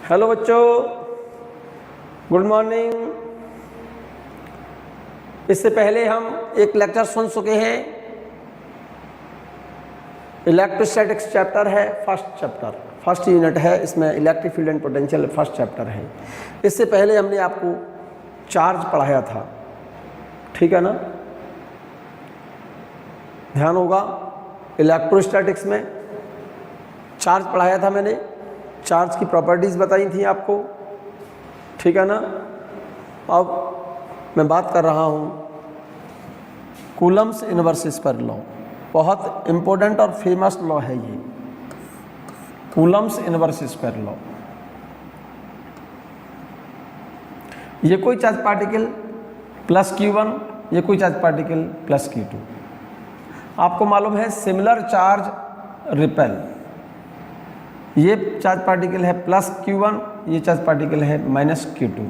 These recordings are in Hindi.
हेलो बच्चों, गुड मॉर्निंग। इससे पहले हम एक लेक्चर सुन चुके हैं। इलेक्ट्रोस्टैटिक्स चैप्टर है, फर्स्ट यूनिट है। इसमें electric field and potential first chapter है। इससे पहले हमने आपको चार्ज पढ़ाया था, ठीक है ना? ध्यान होगा, इलेक्ट्रोस्टैटिक्स में चार्ज पढ़ाया था मैंने। चार्ज की प्रॉपर्टीज़ बताई थी आपको, ठीक है ना? अब मैं बात कर रहा हूँ कूलम्स इनवर्स स्क्वायर लॉ। बहुत इम्पोर्टेंट और फेमस लॉ है ये, कूलम्स इनवर्स स्क्वायर लॉ। ये कोई चार्ज पार्टिकल प्लस Q1, ये कोई चार्ज पार्टिकल प्लस Q2। आपको मालूम है सिमिलर चार्ज रिपेल। ये चार्ज पार्टिकल है प्लस Q1, ये चार्ज पार्टिकल है minus Q2।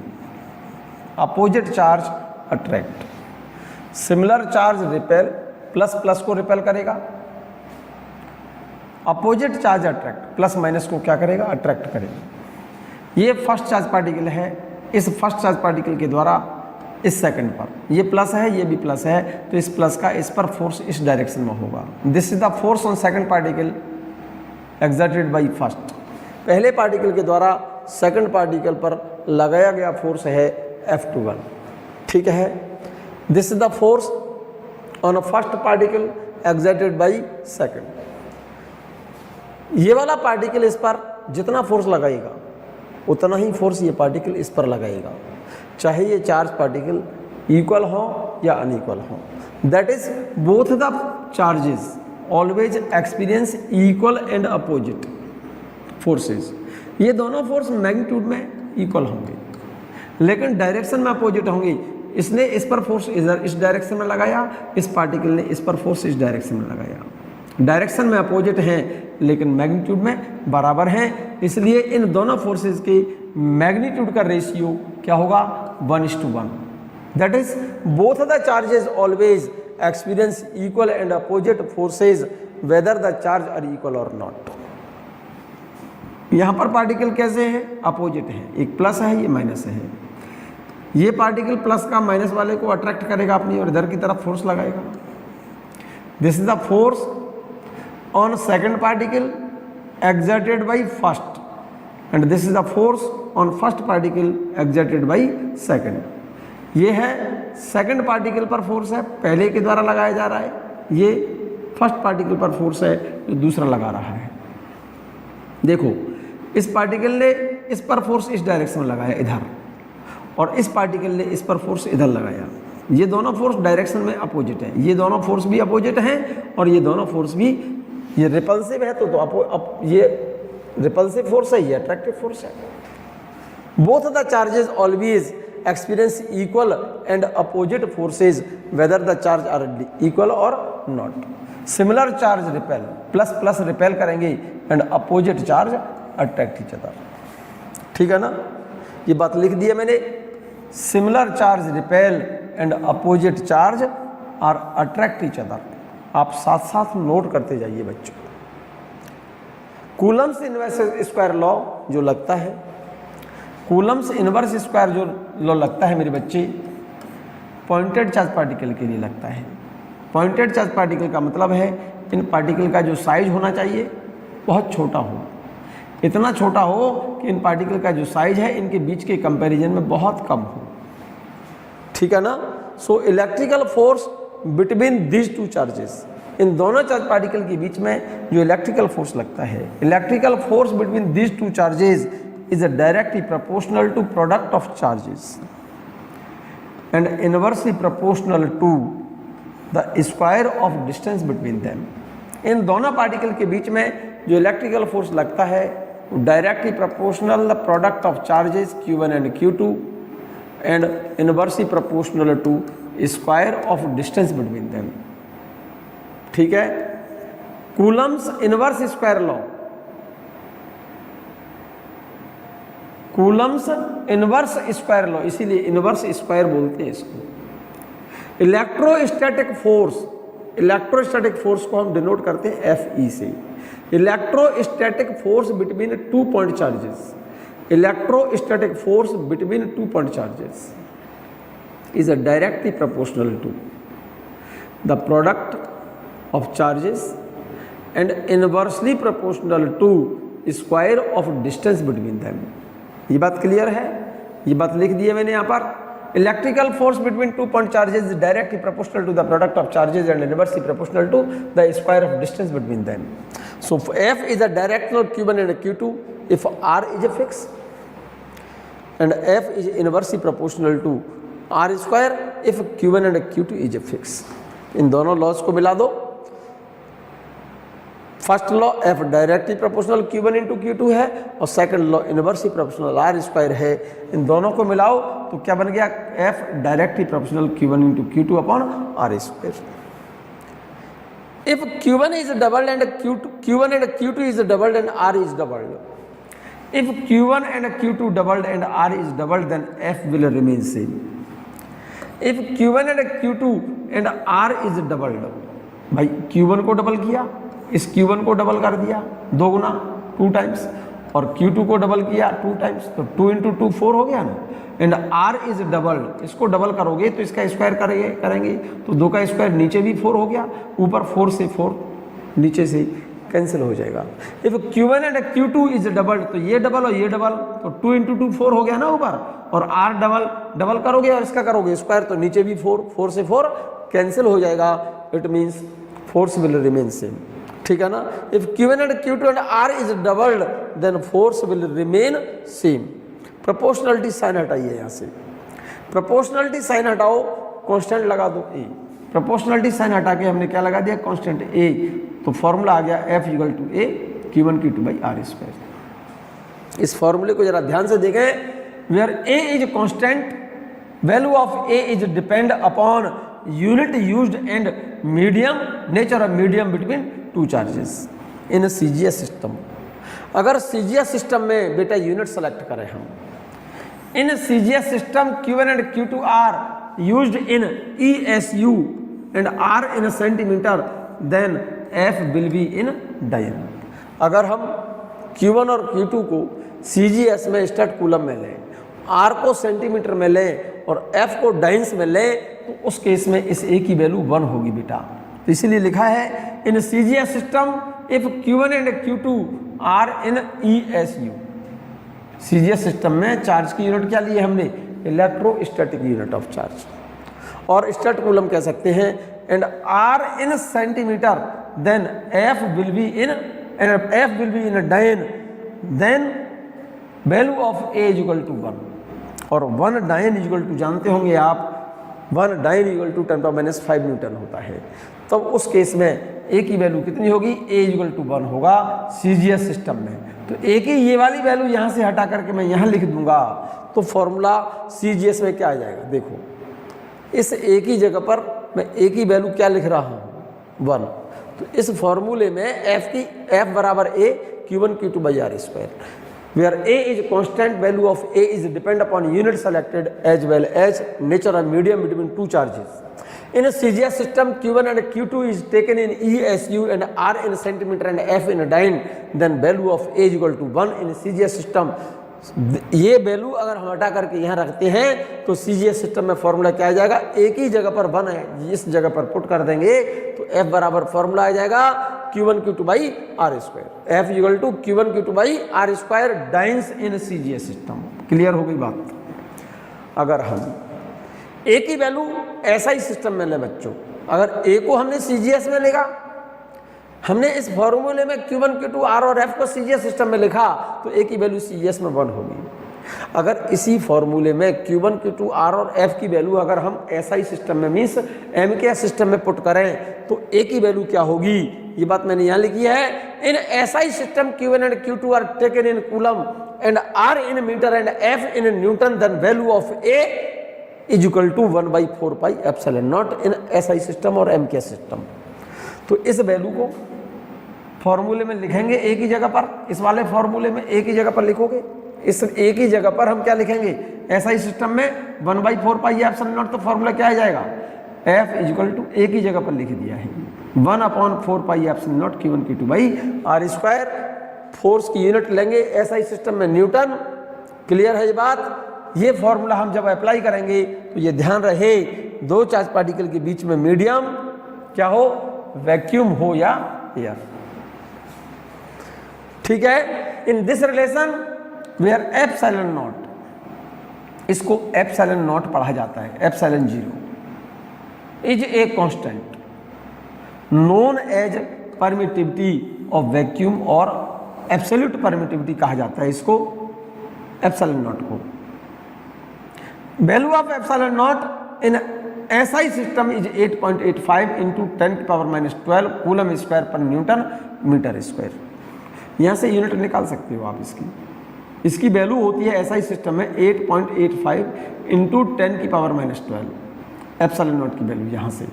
Opposite charge attract. Similar charge repel, plus plus को रिपेल करेगा। Opposite charge attract, plus minus को क्या करेगा? अट्रैक्ट करेगा। ये फर्स्ट चार्ज पार्टिकल है। इस फर्स्ट चार्ज पार्टिकल के द्वारा इस सेकंड पर, ये प्लस है, ये भी प्लस है, तो इस प्लस का इस पर फोर्स इस डायरेक्शन में होगा। This is the force on second particle exerted by first. पहले पार्टिकल के द्वारा सेकंड पार्टिकल पर लगाया गया फोर्स है F21, ठीक है? This is the force on a first particle exerted by second. ये वाला पार्टिकल इस पर जितना फोर्स लगाएगा उतना ही फोर्स ये पार्टिकल इस पर लगाएगा, चाहे ये चार्ज पार्टिकल इक्वल हो या अनइक्वल हो। That is both the charges always experience equal and opposite forces. ये दोनों फोर्स मैग्नीट्यूड में इक्वल होंगे लेकिन डायरेक्शन में अपोजिट होंगे। इसने इस पर फोर्स इधर इस डायरेक्शन में लगाया, इस पार्टिकल ने इस पर फोर्स इस डायरेक्शन में लगाया। डायरेक्शन में अपोजिट हैं लेकिन मैग्नीट्यूड में बराबर हैं, इसलिए इन दोनों फोर्सेस के मैग्नीट्यूड का रेशियो क्या होगा? 1:1। That is both the charges always experience equal and opposite forces whether the charge are equal or not। यहाँ पर पार्टिकल कैसे है? अपोजिट है, एक प्लस है, ये माइनस है। ये पार्टिकल प्लस का माइनस वाले को अट्रैक्ट करेगा अपनी और इधर की तरफ फोर्स लगाएगा। This is the force on second particle exerted by first and this is the force on first particle exerted by second. ये है सेकंड पार्टिकल पर फोर्स है, पहले के द्वारा लगाया जा रहा है। ये फर्स्ट पार्टिकल पर फोर्स है जो दूसरा लगा रहा है। देखो, इस पार्टिकल ने इस पर फोर्स इस डायरेक्शन में लगाया इधर, और इस पार्टिकल ने इस पर फोर्स इधर लगाया। ये दोनों फोर्स डायरेक्शन में अपोजिट है। ये दोनों फोर्स भी अपोजिट हैं और ये दोनों फोर्स भी, ये रिपल्सिव है तो ये रिपल्सिव फोर्स है, ये अट्रैक्टिव फोर्स है। Both the charges always experience equal and opposite forces whether the charge are equal or not। similar charge repel, plus plus repel करेंगे and opposite charge attract each other, ठीक है ना? ये बात लिख दी है मैंने। similar charge repel and opposite charge are attract each other। आप साथ साथ नोट करते जाइए बच्चों। कूलम्स इनवर्स स्क्वायर लॉ जो लगता है, कूलम्स इनवर्स स्क्वायर जो लॉ लगता है मेरे बच्चे, पॉइंटेड चार्ज पार्टिकल के लिए लगता है। पॉइंटेड चार्ज पार्टिकल का मतलब है इन पार्टिकल का जो साइज होना चाहिए बहुत छोटा हो, इतना छोटा हो कि इन पार्टिकल का जो साइज है इनके बीच के कंपैरिजन में बहुत कम हो, ठीक है ना? So electrical force between these two charges, इन दोनों चार्ज पार्टिकल के बीच में जो इलेक्ट्रिकल फोर्स लगता है, electrical force between these two charges is directly proportional to product of charges and inversely proportional to the square of distance between them। इन दोनों पार्टिकल के बीच में जो इलेक्ट्रिकल फोर्स लगता है वो directly proportional the product of charges Q1 and Q2 and inversely proportional to square of distance between them, ठीक है? Coulomb's inverse square law, Coulomb's inverse square law, इसीलिए इनवर्स स्क्वायर बोलते हैं इसको। इलेक्ट्रोस्टैटिक फोर्स, इलेक्ट्रोस्टैटिक फोर्स को हम डिनोट करते हैं FE से। Electrostatic force between 2 point charges, electrostatic force between 2 point charges is a directly proportional to the product of charges and inversely proportional to square of distance between them। ये बात क्लियर है, ये बात लिख दी है मैंने यहाँ पर। Electrical force between 2 point charges is directly proportional to the product of charges and inversely proportional to the square of distance between them. So F is a directional Q1 and Q2 if R is a fixed, and F is inversely proportional to R square if Q1 and Q2 is a fixed। इन दोनों लॉज को मिला दो। First law F directly proportional Q1 into Q2 है और second law inversely proportional R square है। इन दोनों को मिलाओ तो क्या बन गया? F directly proportional Q1 into Q2 upon R square. If Q1 is doubled and Q1 and Q2 is doubled and R is doubled, if Q1 and Q2 doubled and R is doubled, then F will remain same. If Q1 and Q2 and R is doubled, भाई Q1 को डबल किया, इस Q1 को डबल कर दिया 2 गुना 2 टाइम्स, और Q2 को डबल किया 2 टाइम्स, तो 2 इंटू 2 4 हो गया ना। एंड R इज डबल्ड, इसको डबल करोगे तो इसका स्क्वायर करेंगे तो 2 का स्क्वायर नीचे भी 4 हो गया, ऊपर 4 से 4 नीचे से कैंसिल हो जाएगा। If Q1 and Q2 is doubled, तो ये डबल और ये डबल, तो 2 इंटू 2 4 हो गया ना ऊपर, और R डबल करोगे और इसका करोगे स्क्वायर तो नीचे भी 4 से 4 कैंसिल हो जाएगा। It means force will remain same, ठीक है ना। If Q1 and Q2 and R is doubled then force will remain same. Proportionality sign हटाइए यहाँ से, प्रोपोर्शनलिटी साइन हटाओ, कांस्टेंट लगा दो A। प्रोपोर्शनलिटी साइन हटा के हमने क्या लगा दिया? कांस्टेंट A, तो फॉर्मूला आ गया F equal to A Q1 Q2 by R square. इस फॉर्मूले को जरा ध्यान से देखें। Where A is constant, value of A is depend upon unit used and medium, nature of medium between 2 charges in CGS system. अगर CGS सिस्टम में बेटा यूनिट सेलेक्ट करें हम, in CGS system Q1 and Q2 are used in ESU and R in centimetre, then F will be in dyne. अगर हम Q1 और Q2 को CGS में स्टड कूलम में लें, R को सेंटीमीटर में लें और F को डाइंस में लें, तो उस केस में इस A की वैल्यू 1 होगी बेटा। तो इसीलिए लिखा है in CGS system if Q1 and Q2 are in ESU। CGS system में चार्ज की यूनिट क्या ली है हमने? इलेक्ट्रोस्टैटिक यूनिट ऑफ चार्ज, और स्टड कूलम कह सकते हैं। And R in centimetre, then F will be in dyne, then value of A is equal to 1, और 1 डायन इज इक्वल टू जानते होंगे आप, 1 डायन इक्वल टू 10⁻⁵ न्यूटन होता है। तब उस केस में A की वैल्यू कितनी होगी? A इक्वल टू 1 होगा CGS सिस्टम में। तो A की ये वाली वैल्यू यहाँ से हटा करके मैं यहाँ लिख दूंगा, तो फॉर्मूला CGS में क्या आ जाएगा? देखो, इस A की जगह पर मैं A की वैल्यू क्या लिख रहा हूँ? 1। तो इस फॉर्मूले में F बराबर A Q1 Q2 by R square, where A is constant, value of A is depend upon unit selected as well as nature of medium between 2 charges. In a CGS system, Q1 and Q2 is taken in ESU and R in centimeter and F in dyne, then value of A is equal to 1 in CGS system। ये वैल्यू अगर हम हटा करके यहाँ रखते हैं तो CGS सिस्टम में फॉर्मूला क्या आ जाएगा? एक ही जगह पर 1 है, इस जगह पर पुट कर देंगे तो F बराबर फॉर्मूला आ जाएगा Q1 Q2 by R square. F equal to Q1 Q2 by R square dynes in CGS system. Clear हो गई बात? अगर हम A की वैल्यू ऐसा ही सिस्टम में ले बच्चों, अगर A को हमने CGS में लेगा, हमने इस फॉर्मूले में Q1 Q2 R और F को CGS सिस्टम में लिखा, तो A की वैल्यू CGS में 1 होगी। अगर इसी फॉर्मूले में Q1 Q2 R और F की वैल्यू अगर हम ऐसा ही सिस्टम में मीन्स MKS सिस्टम में पुट करें तो A की वैल्यू क्या होगी? ये बात मैंने यहाँ लिखी है। In SI system Q1 and Q2 are taken in coulomb and R in metre and F in newton, then value of A is equal to 1/4 pi epsilon naught in SI system और MKS सिस्टम। तो इस वैल्यू को फॉर्मूले में लिखेंगे A की जगह पर, इस वाले फॉर्मूले में A की जगह पर लिखोगे, इस A की जगह पर हम क्या लिखेंगे? SI सिस्टम में 1/4 पाई एप्सिलॉन नॉट, तो फॉर्मूला क्या आ जाएगा? F is equal to A की जगह पर लिख दिया है 1/4 pi epsilon naught Q1 Q2 by R square. Force की यूनिट लेंगे SI सिस्टम में न्यूटन, क्लियर है ये बात? ये फॉर्मूला हम जब अप्लाई करेंगे तो ये ध्यान रहे, दो चार्ज पार्टिकल के बीच में मीडियम क्या हो, वैक्यूम हो या एयर। ठीक है, in this relation where epsilon naught, इसको एप्सिलॉन नॉट पढ़ा जाता है, epsilon 0 is a constant known as permittivity of vacuum, और एब्सोल्यूट परमिटिविटी कहा जाता है इसको, एप्सिलॉन नॉट को। Value of epsilon naught in SI system is 8.85 into 10⁻12 coulomb square per newton metre square. यहाँ से यूनिट निकाल सकते हो आप इसकी वैल्यू होती है एसआई सिस्टम में 8.85 इंटू 10⁻12 एप्सिलॉन नॉट की वैल्यू। यहाँ से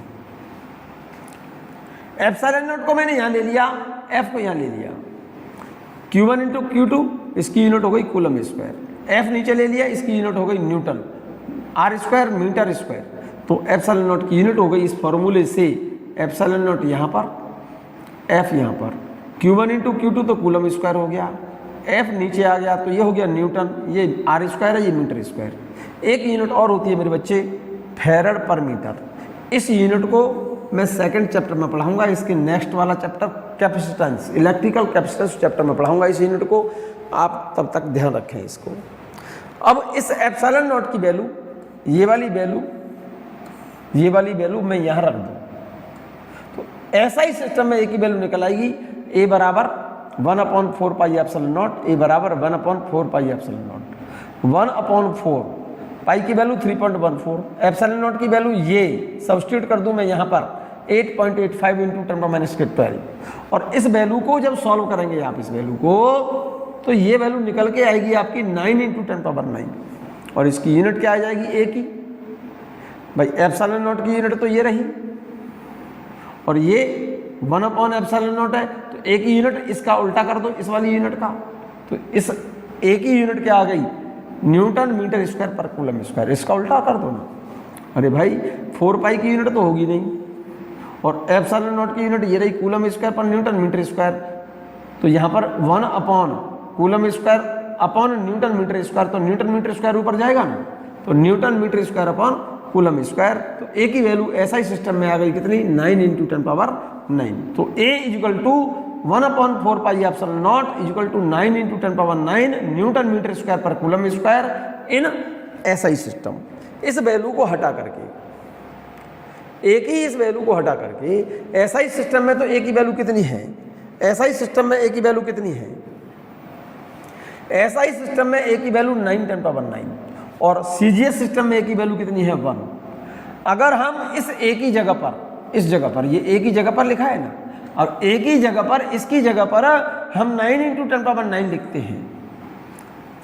एप्सिलॉन नॉट को मैंने यहाँ ले लिया, एफ को यहाँ ले लिया, Q1 इंटू Q2 इसकी यूनिट हो गई कूलम स्क्वायर, एफ नीचे ले लिया इसकी यूनिट हो गई newton, R square metre square. तो एप्सिलॉन नॉट की यूनिट हो गई इस फॉर्मूले से एप्सिलॉन नॉट यहाँ पर, एफ यहाँ पर, Q1 इंटू Q2 तो कूलम स्क्वायर हो गया, एफ नीचे आ गया तो ये हो गया न्यूटन, ये आर स्क्वायर है, ये मीटर स्क्वायर। एक यूनिट और होती है मेरे बच्चे फैरड पर मीटर। इस यूनिट को मैं सेकंड चैप्टर में पढ़ाऊंगा, इसके नेक्स्ट वाला chapter capacitance, electrical capacitance chapter में पढ़ाऊंगा इस यूनिट को, आप तब तक ध्यान रखें इसको। अब इस एप्सिलॉन नॉट की वैल्यू, ये वाली वैल्यू मैं यहाँ रख दूँ तो ऐसा ही सिस्टम में एक ही वैल्यू निकल आएगी, ए बराबर 1/4 पाई एप्सिलॉन नॉट, ए बराबर 1/4 पाई एप्सिलॉन नॉट। 1/4 पाई की वैल्यू 3.14, एप्सिलॉन नॉट की वैल्यू ये सब्स्टिट्यूट कर दूं मैं यहाँ पर 8.85 इंटू 10⁻12, और इस वैल्यू को जब सॉल्व करेंगे आप इस वैल्यू को तो ये वैल्यू निकल के आएगी आपकी 9 इंटू 10⁻9, और इसकी यूनिट क्या आ जाएगी, ए की। भाई एप्सिलॉन नॉट की यूनिट तो ये रही, और ये 1/एप्सिलॉन नॉट है तो ए की यूनिट, इसका उल्टा कर दो इस वाली यूनिट का, तो इस ए की यूनिट क्या आ गई, Newton metre square per coulomb square, इसका उल्टा कर दो ना। अरे भाई 4 पाई की यूनिट तो होगी नहीं, और एप्सिलॉन नॉट की यूनिट ये रही coulomb square per newton metre square, तो यहाँ पर 1 coulomb square upon newton metre square, तो न्यूटन मीटर स्क्वायर ऊपर जाएगा ना, तो newton metre square upon coulomb square. तो ए की वैल्यू ऐसा ही सिस्टम में आ गई कितनी, 9 इंटू 10⁻9। तो A equal to 1/4 pi epsilon naught equal to 9 into 10⁻9 newton metre square per coulomb square in SI system. इस वैल्यू को हटा करके, एक ही इस वैल्यू को हटा करके एसआई सिस्टम में तो ए की वैल्यू कितनी है, एसआई सिस्टम में ए की वैल्यू कितनी है, एसआई सिस्टम में ए की वैल्यू 9 10⁻9, और सीजीएस सिस्टम में ए की वैल्यू कितनी है 1। अगर हम इस ए की जगह पर, इस जगह पर, ये ए की जगह पर लिखा है ना, और ए की जगह पर, इसकी जगह पर हम 9 इंटू 10⁻9 लिखते हैं,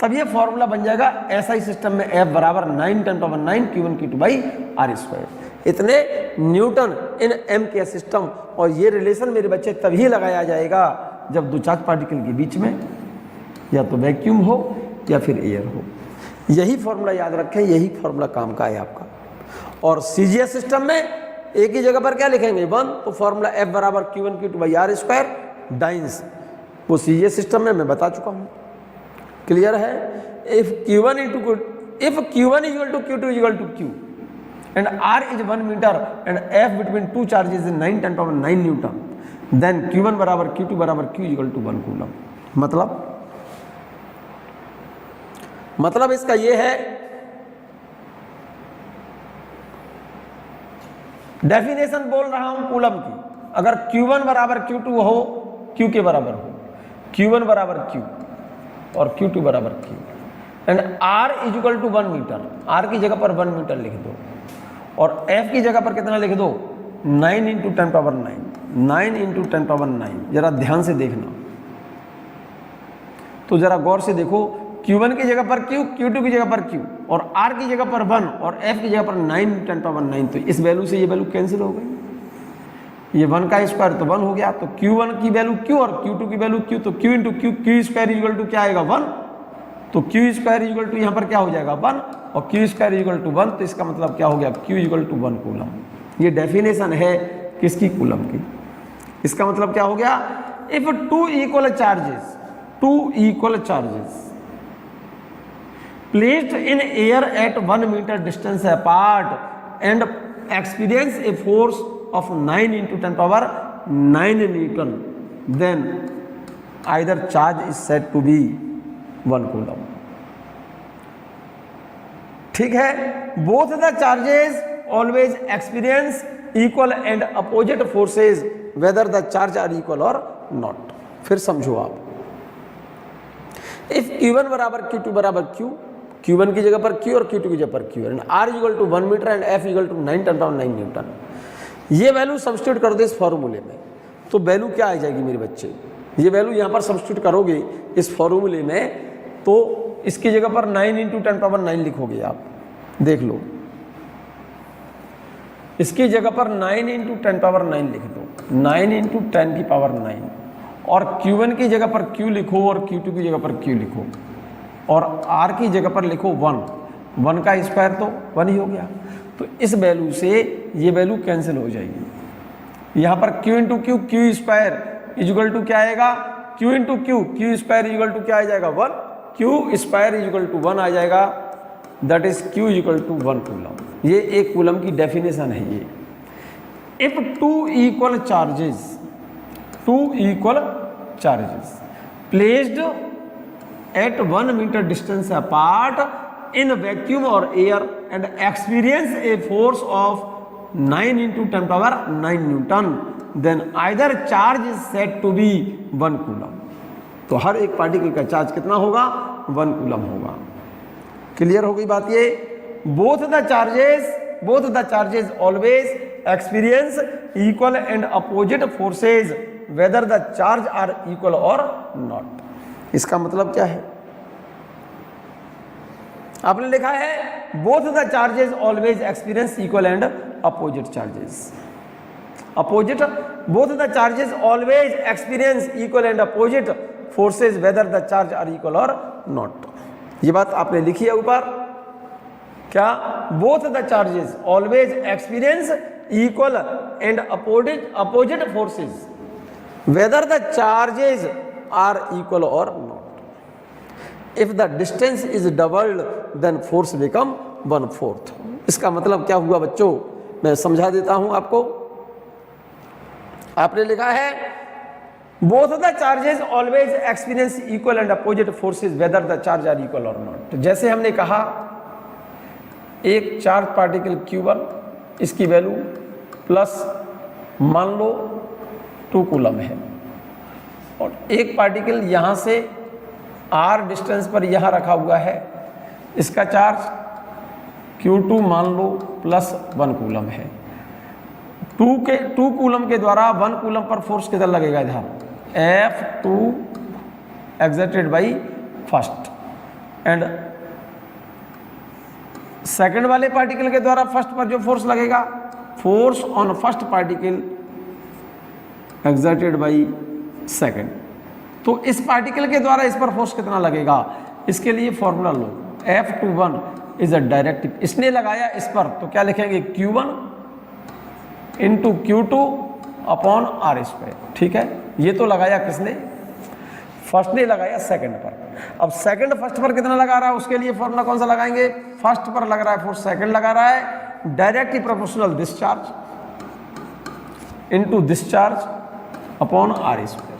तब ये फॉर्मूला बन जाएगा एसआई सिस्टम में एफ बराबर 9 10⁻9 Q1 Q2 by R square. इतने न्यूटन इन एम के सिस्टम। और ये रिलेशन मेरे बच्चे तभी लगाया जाएगा जब दो चार्ज पार्टिकल के बीच में या तो वैक्यूम हो या फिर एयर हो। यही फॉर्मूला याद रखें, यही फॉर्मूला काम का है आपका। और सीजीएस सिस्टम में एक ही जगह पर क्या लिखेंगे 1, तो फॉर्मूला एफ बराबर Q1 Q2 by R square dynes, वो सीजीएस सिस्टम में मैं बता चुका हूँ। क्लियर है? If Q1 equal to Q2 equal to Q and R is 1 meter and F between two charges is 9 10⁻9 Newton, then Q1 बराबर Q2 बराबर Q इक्वल टू 1 कूलम। मतलब इसका ये है, डेफिनेशन बोल रहा हूं कूलम की। अगर Q1 बराबर Q2 हो, Q के बराबर हो, Q1 बराबर Q और Q2 बराबर Q, and R is equal to 1 metre, R की जगह पर 1 मीटर लिख दो, और F की जगह पर कितना लिख दो 9 इंटू 10⁻9, 9 इंटू 10⁻9। जरा ध्यान से देखना, तो जरा गौर से देखो, Q1 की जगह पर Q, Q2 की जगह पर Q, और R की जगह पर 1 और F की जगह पर 9 10⁻9। तो इस वैल्यू से ये वैल्यू कैंसिल हो गई, ये 1 का स्क्वायर तो 1 हो गया, तो Q1 की वैल्यू Q और Q2 की वैल्यू Q, तो Q into Q square equal to क्या आएगा 1, तो Q स्क्वायर इक्वल टू यहाँ पर क्या हो जाएगा 1, और Q स्क्वायर इक्वल टू 1, तो इसका मतलब क्या हो गया Q इक्वल टू 1 कूलम। ये डेफिनेशन है किसकी, कूलम की। इसका मतलब क्या हो गया, if two equal charges placed in air at 1 meter distance apart and experience a force of 9 into 10 power 9 Newton, then either charge is said to be 1 coulomb. ठीक है, both the charges always experience equal and opposite forces whether the charge are equal or not. फिर समझो आप, if Q1 बराबर Q2 बराबर Q, Q1 की जगह पर Q और Q2 की जगह पर Q and R equal to 1 metre and F equal to 9 10 power 9 newton, ये वैल्यू सब्स्टिट्यूट कर दो इस फॉर्मूले में, तो वैल्यू क्या आ जाएगी मेरे बच्चे, ये वैल्यू यहाँ पर सब्स्टिट्यूट करोगे इस फॉर्मूले में, तो इसकी जगह पर 9 इंटू 10 पावर 9 लिखोगे आप, देख लो, इसकी जगह पर 9 इंटू 10 पावर 9 लिख दो, 9 इंटू 10 की पावर 9, और Q1 की जगह पर Q लिखो और Q2 की जगह पर Q लिखो, और R की जगह पर लिखो 1, 1 का स्क्वायर तो 1 ही हो गया, तो इस वैल्यू से ये वैल्यू कैंसिल हो जाएगी। यहाँ पर Q into Q, Q square equal to क्या आएगा, Q into Q, Q square equal to क्या आ जाएगा 1, क्यू स्क्वायर इजिकल टू 1 आ जाएगा, that is Q equal to 1 coulomb. ये एक कूलम की डेफिनेशन है ये। If two equal charges placed at 1 meter distance apart in vacuum or air and experience a force of 9 into 10 power 9 Newton, then either charge is said to be 1 coulomb. तो हर एक पार्टिकल का चार्ज कितना होगा, 1 कूलम होगा। क्लियर हो गई बात ये। Both the charges always experience equal and opposite forces whether the charge are equal और नॉट। इसका मतलब क्या है, आपने लिखा है both the charges always experience equal and opposite charges, opposite, both the charges always experience equal and opposite forces whether the charge are equal और नॉट। ये बात आपने लिखी है ऊपर, क्या, both the charges always experience equal and opposite forces whether the charges are equal or not. If the distance is doubled, then force become 1/4. इसका मतलब क्या हुआ बच्चों, मैं समझा देता हूं आपको। आपने लिखा है both the charges always experience equal and opposite forces whether the charge are equal or not। तो जैसे हमने कहा एक चार्ज पार्टिकल Q1, इसकी वैल्यू प्लस मान लो 2 कूलम है, और एक पार्टिकल यहाँ से r डिस्टेंस पर यहाँ रखा हुआ है, इसका चार्ज Q2 मान लो प्लस 1 कूलम है। 2 कूलम के द्वारा 1 कूलम पर फोर्स कितना लगेगा, इधर F2 exerted by first, and second वाले पार्टिकल के द्वारा फर्स्ट पर जो फोर्स लगेगा, force on first particle exerted by second. तो इस पार्टिकल के द्वारा इस पर फोर्स कितना लगेगा, इसके लिए formula low, F21 is a directive, इसने लगाया इस पर, तो क्या लिखेंगे Q1 into Q2 upon R square. ठीक है, ये तो लगाया किसने, फर्स्ट ने लगाया सेकंड पर। अब सेकंड फर्स्ट पर कितना लगा रहा है, उसके लिए फॉर्मूला कौन सा लगाएंगे, फर्स्ट पर लग रहा है फोर्स, सेकंड लगा रहा है, directly proportional this charge into this charge upon R square.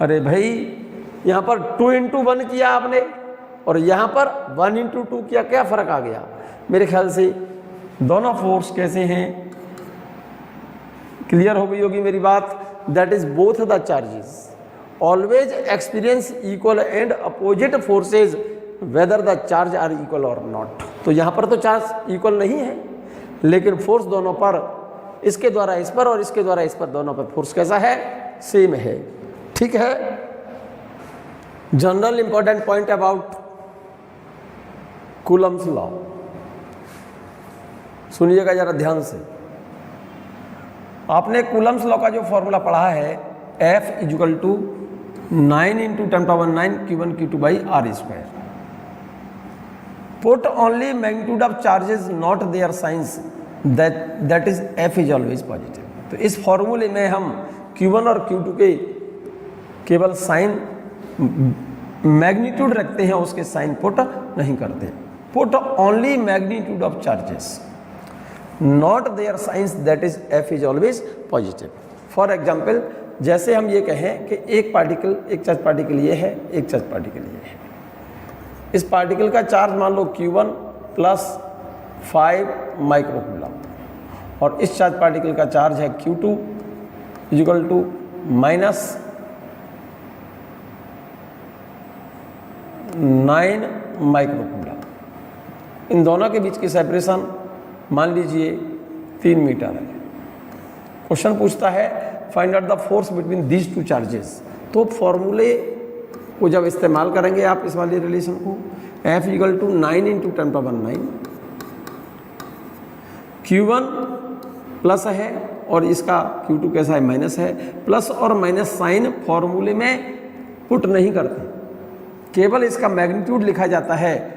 अरे भाई यहाँ पर 2 इंटू 1 किया आपने और यहाँ पर 1 इंटू 2 किया, क्या फर्क आ गया, मेरे ख्याल से दोनों फोर्स कैसे हैं, क्लियर हो गई होगी मेरी बात। That is both the charges always experience equal and opposite forces whether the charge are equal और नॉट। तो यहाँ पर तो चार्ज इक्वल नहीं है, लेकिन फोर्स दोनों पर, इसके द्वारा इस पर और इसके द्वारा इस पर, दोनों पर फोर्स कैसा है, सेम है। ठीक है, general important point about Coulomb's law, सुनिएगा जरा ध्यान से। आपने कूलम्स लॉ का जो फॉर्मूला पढ़ा है, F equal to 9 into 10 power 9 Q1 Q2 by R square. Put only magnitude of charges not their signs, that is F is always positive. तो इस फॉर्मूले में हम Q1 और Q2 के केवल साइन मैग्नीट्यूड रखते हैं उसके साइन पुट नहीं करते। Put only magnitude of charges, not their signs, that is F is always positive. For example, जैसे हम ये कहें कि एक पार्टिकल, एक चार्ज पार्टिकल ये है, एक चार्ज पार्टिकल ये है। इस पार्टिकल का चार्ज मान लो Q1 प्लस 5 माइक्रोकूलम, और इस चार्ज पार्टिकल का चार्ज है Q2 equal to minus 9 microcoulomb. इन दोनों के बीच की सेपरेशन मान लीजिए 3 मीटर है। क्वेश्चन पूछता है find out the force between these two charges. तो फॉर्मूले को जब इस्तेमाल करेंगे आप इस वाले रिलेशन को, F equal to 9 into 10 power 9, Q1 plus है और इसका Q2 कैसा है, माइनस है। प्लस और माइनस साइन फॉर्मूले में पुट नहीं करते, केवल इसका मैग्नीट्यूड लिखा जाता है।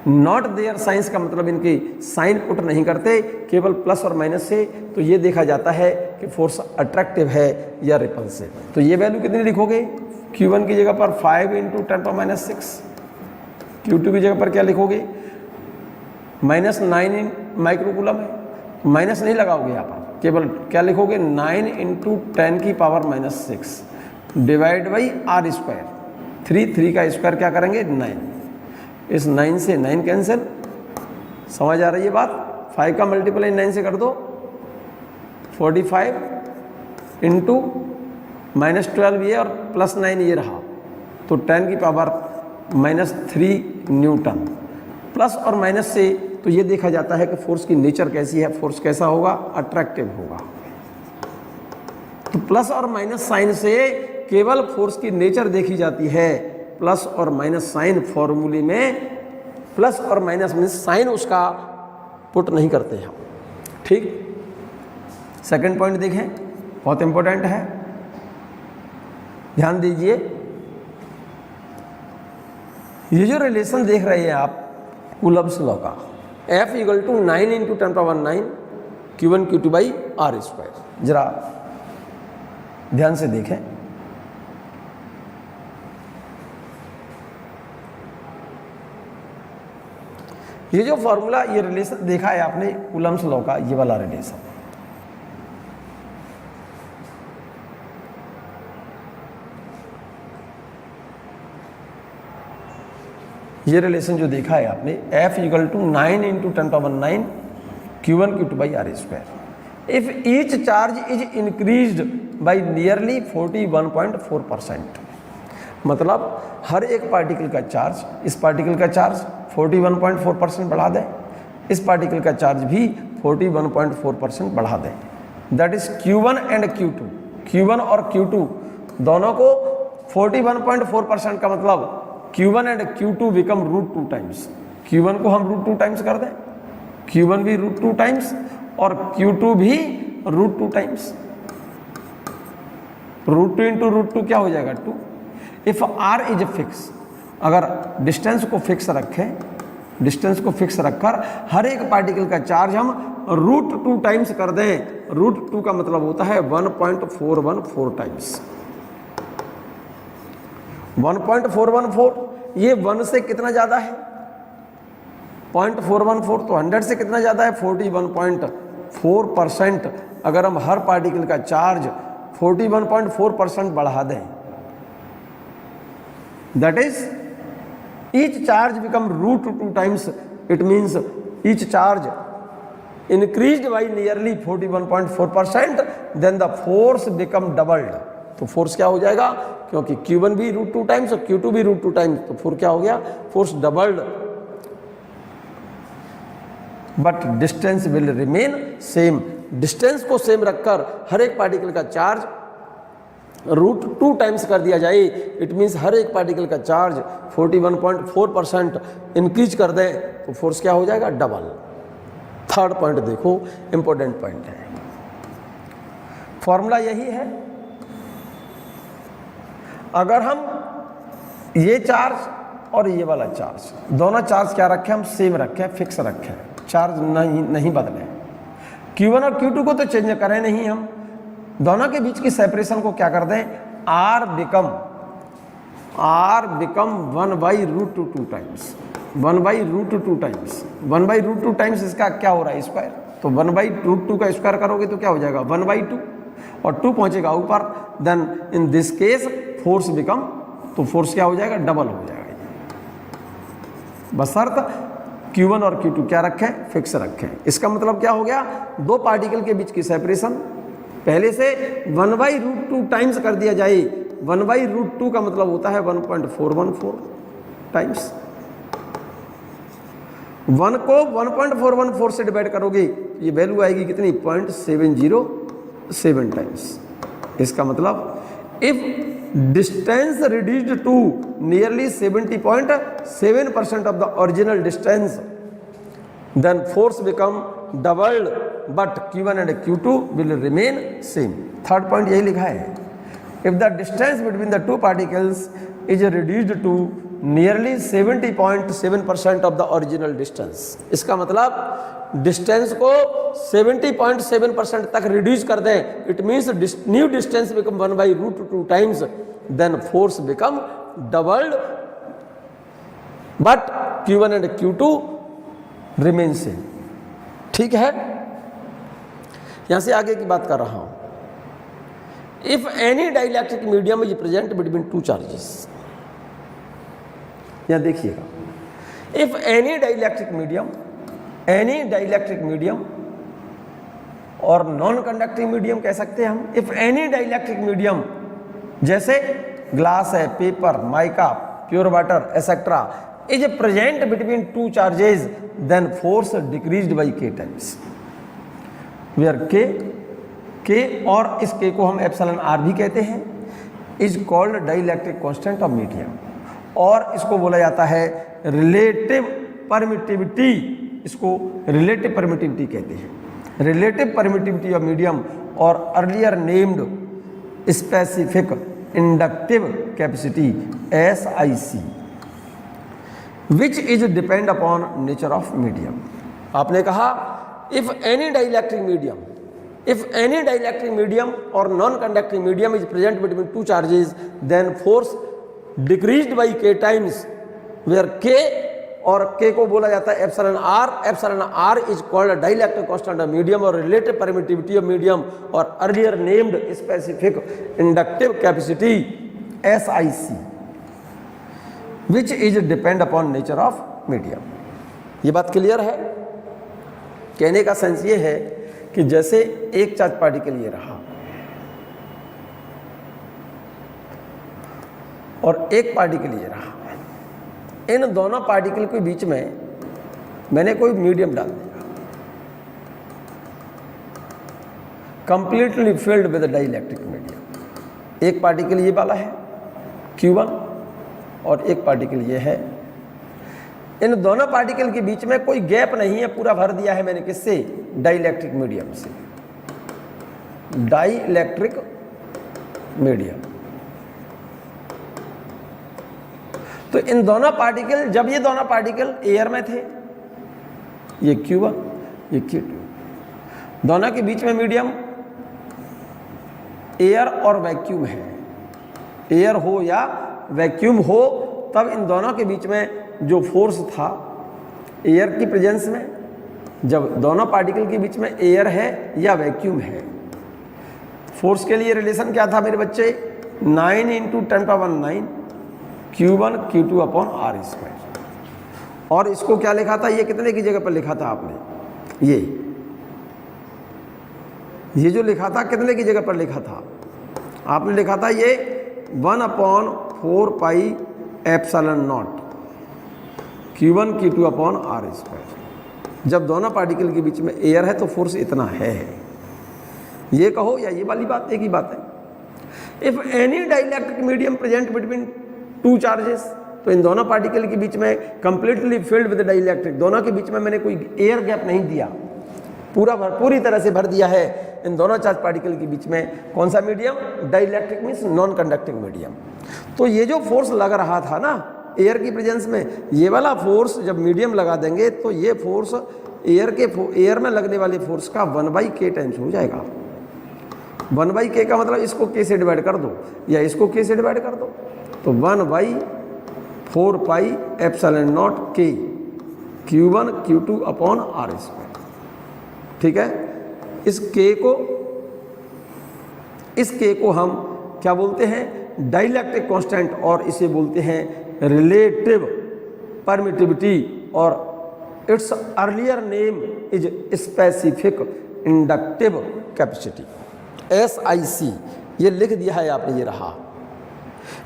नॉट देयर साइंस का मतलब इनकी साइन पुट नहीं करते, केवल प्लस और माइनस से। तो ये देखा जाता है कि फोर्स अट्रैक्टिव है या रिपल्सिव। तो ये वैल्यू कितनी लिखोगे, Q1 की जगह पर 5 इंटू 10 पावर माइनस 6, Q2 की जगह पर क्या लिखोगे, माइनस 9 माइक्रोकूलम है, माइनस नहीं लगाओगे यहाँ पर, केवल क्या लिखोगे 9 इंटू 10 की power minus 6 divide by R square. 3 का स्क्वायर क्या करेंगे 9, इस 9 से 9 कैंसिल। समझ आ रही है बात। 5 का मल्टीप्लाई 9 से कर दो, 45 इंटू माइनस 12 ये और प्लस 9 ये रहा, तो 10 की पावर माइनस 3 न्यूटन। प्लस और माइनस से तो ये देखा जाता है कि फोर्स की नेचर कैसी है, फोर्स कैसा होगा, अट्रैक्टिव होगा। तो प्लस और माइनस साइन से केवल फोर्स की नेचर देखी जाती है। प्लस और माइनस साइन फॉर्मूले में प्लस और माइनस में साइन उसका पुट नहीं करते हैं। ठीक, सेकंड पॉइंट देखें, बहुत इंपॉर्टेंट है, ध्यान दीजिए। ये जो रिलेशन देख रहे हैं आप कूलम्ब्स लॉ का, F equal to 9 into 10 power 9 Q1 Q2 by R square. जरा ध्यान से देखें, ये जो फॉर्मूला, ये रिलेशन देखा है आपने कूलम्ब्स लॉ का, ये वाला रिलेशन। ये रिलेशन जो देखा है आपने, F equal to 9 into 10 power 9 Q1 Q2 by R square. If each charge is increased by nearly 41.4%, मतलब हर एक पार्टिकल का चार्ज, इस पार्टिकल का चार्ज 41.4% बढ़ा दें, इस पार्टिकल का चार्ज भी 41.4% बढ़ा दें, that is Q1 and Q2। Q1 और Q2 दोनों को 41.4% का मतलब Q1 and Q2 become √2 times. Q1 को हम √2 टाइम्स कर दें, Q1 भी √2 टाइम्स और Q2 भी √2 टाइम्स। √2 इंटू √2 क्या हो जाएगा 2। इफ R इज फिक्स, अगर डिस्टेंस को फिक्स रखें, डिस्टेंस को फिक्स रखकर हर एक पार्टिकल का चार्ज हम √2 टाइम्स कर दें, √2 का मतलब होता है 1.414 टाइम्स। 1.414, ये 1 से कितना ज़्यादा है 0.414, तो 100 से कितना ज़्यादा है 41.4%। अगर हम हर पार्टिकल का चार्ज 41.4% बढ़ा दें, that is each charge become √2 times, it means each charge increased by nearly 41.4%, then the force become doubled। तो फोर्स क्या हो जाएगा, क्योंकि Q1 भी √2 टाइम्स और Q2 भी √2 टाइम्स, तो फोर्स क्या हो गया, force doubled, but distance will remain same. Distance को सेम रखकर हर एक पार्टिकल का चार्ज √2 टाइम्स कर दिया जाए, इट मीन्स हर एक पार्टिकल का चार्ज 41.4% इंक्रीज कर दें, तो फोर्स क्या हो जाएगा, डबल। थर्ड पॉइंट देखो, इंपॉर्टेंट पॉइंट है, फॉर्मूला यही है। अगर हम ये चार्ज और ये वाला चार्ज, दोनों चार्ज क्या रखें, हम सेम रखें, फिक्स रखें, चार्ज नहीं बदलें। Q1 और Q2 को तो चेंज करें नहीं हम, दोनों के बीच की सेपरेशन को क्या कर दें, R become R become 1/√2 times, 1/√2 times, 1/√2 times इसका क्या हो रहा है स्क्वायर, तो 1/√2 का स्क्वायर करोगे तो क्या हो जाएगा 1/2 और 2 पहुंचेगा ऊपर, then in this case force become, तो फोर्स क्या हो जाएगा डबल हो जाएगा, बशर्त Q1 और Q2 क्या रखें फिक्स रखें। इसका मतलब क्या हो गया, दो पार्टिकल के बीच की सेपरेशन पहले से 1/√2 टाइम्स कर दिया जाए, 1/√2 का मतलब होता है 1.414 टाइम्स, 1 को 1.414 से डिवाइड करोगे ये वैल्यू आएगी कितनी 0.707 टाइम्स। इसका मतलब if distance reduced to nearly 70.7% of the original distance, then force become doubled but Q1 and Q2 will remain same. Third point यही लिखा है, if the distance between the two particles is reduced to nearly 70.7% of the original distance. इसका मतलब डिस्टेंस को 70.7% तक रिड्यूस कर दें, it means new distance become 1/√2 times, then force become doubled but Q1 and Q2 remain same. ठीक है, यहां से आगे की बात कर रहा हूं। If any dielectric medium is present between two charges, यहां देखिएगा, if any dielectric medium or non conducting medium कह सकते हैं हम। इफ एनी डाइलेक्ट्रिक मीडियम जैसे ग्लास है, paper, mica, pure water etcetera is present between two charges, then force decreased by K times, where K और इस K को हम एप्सिलॉन R भी कहते हैं, is called dielectric constant of medium, और इसको बोला जाता है रिलेटिव परमिटिविटी, इसको रिलेटिव परमिटिविटी कहते हैं, रिलेटिव परमिटिविटी ऑफ मीडियम, और earlier named specific inductive capacity SIC, which is depend upon nature of medium. आपने कहा if any dielectric medium or non conducting medium is present between two charges, then force decreased by K times, where K और K को बोला जाता है epsilon R is called dielectric constant of medium और रिलेटिव परमिटिविटी ऑफ मीडियम, और earlier named specific inductive capacity SIC, which is depend upon nature of medium. ये बात क्लियर है? कहने का सेंस ये है कि जैसे एक चार्ज पार्टिकल ये रहा और एक पार्टिकल ये रहा, इन दोनों पार्टिकल के बीच में मैंने कोई मीडियम डाल दिया, completely filled with dielectric medium. एक पार्टिकल ये वाला है Q1 और एक पार्टिकल ये है, इन दोनों पार्टिकल के बीच में कोई गैप नहीं है, पूरा भर दिया है मैंने किससे, डाइलेक्ट्रिक मीडियम से, डाइलेक्ट्रिक मीडियम। तो इन दोनों पार्टिकल, जब ये दोनों पार्टिकल एयर में थे, ये Q1 ये Q2, दोनों के बीच में मीडियम एयर और वैक्यूम है, एयर हो या वैक्यूम हो, तब इन दोनों के बीच में जो फोर्स था एयर की प्रेजेंस में, जब दोनों पार्टिकल के बीच में एयर है या वैक्यूम है, फोर्स के लिए रिलेशन क्या था मेरे बच्चे, 9 × 10⁹ Q1 Q2 upon R square. और इसको क्या लिखा था, ये कितने की जगह पर लिखा था आपने, ये जो लिखा था कितने की जगह पर लिखा था आपने, लिखा था ये 1/4 πε0 Q1 Q2 upon R square. जब दोनों पार्टिकल के बीच में एयर है तो फोर्स इतना है, ये कहो या ये वाली बात एक ही बात है। If any dielectric medium present between two charges, तो इन दोनों पार्टिकल के बीच में कंप्लीटली फिल्ड विद डाइलेक्ट्रिक, दोनों के बीच में मैंने कोई एयर गैप नहीं दिया, पूरी तरह से भर दिया है इन दोनों चार्ज पार्टिकल के बीच में कौन सा medium, dielectric means non conducting medium. तो ये जो फोर्स लग रहा था ना एयर की प्रेजेंस में, ये वाला फोर्स जब मीडियम लगा देंगे तो ये फोर्स एयर में लगने वाले फोर्स का 1/K टाइम्स हो जाएगा। 1/K का मतलब इसको K से डिवाइड कर दो या इसको K से डिवाइड कर दो, तो 1/4 पाई एप्सिलॉन नॉट के Q1 Q2 upon R square. ठीक है, इस के को हम क्या बोलते हैं, डाइलेक्ट्रिक कांस्टेंट, और इसे बोलते हैं रिलेटिव परमिटिविटी, और it's earlier name is specific inductive capacity, SIC। ये लिख दिया है आपने, ये रहा।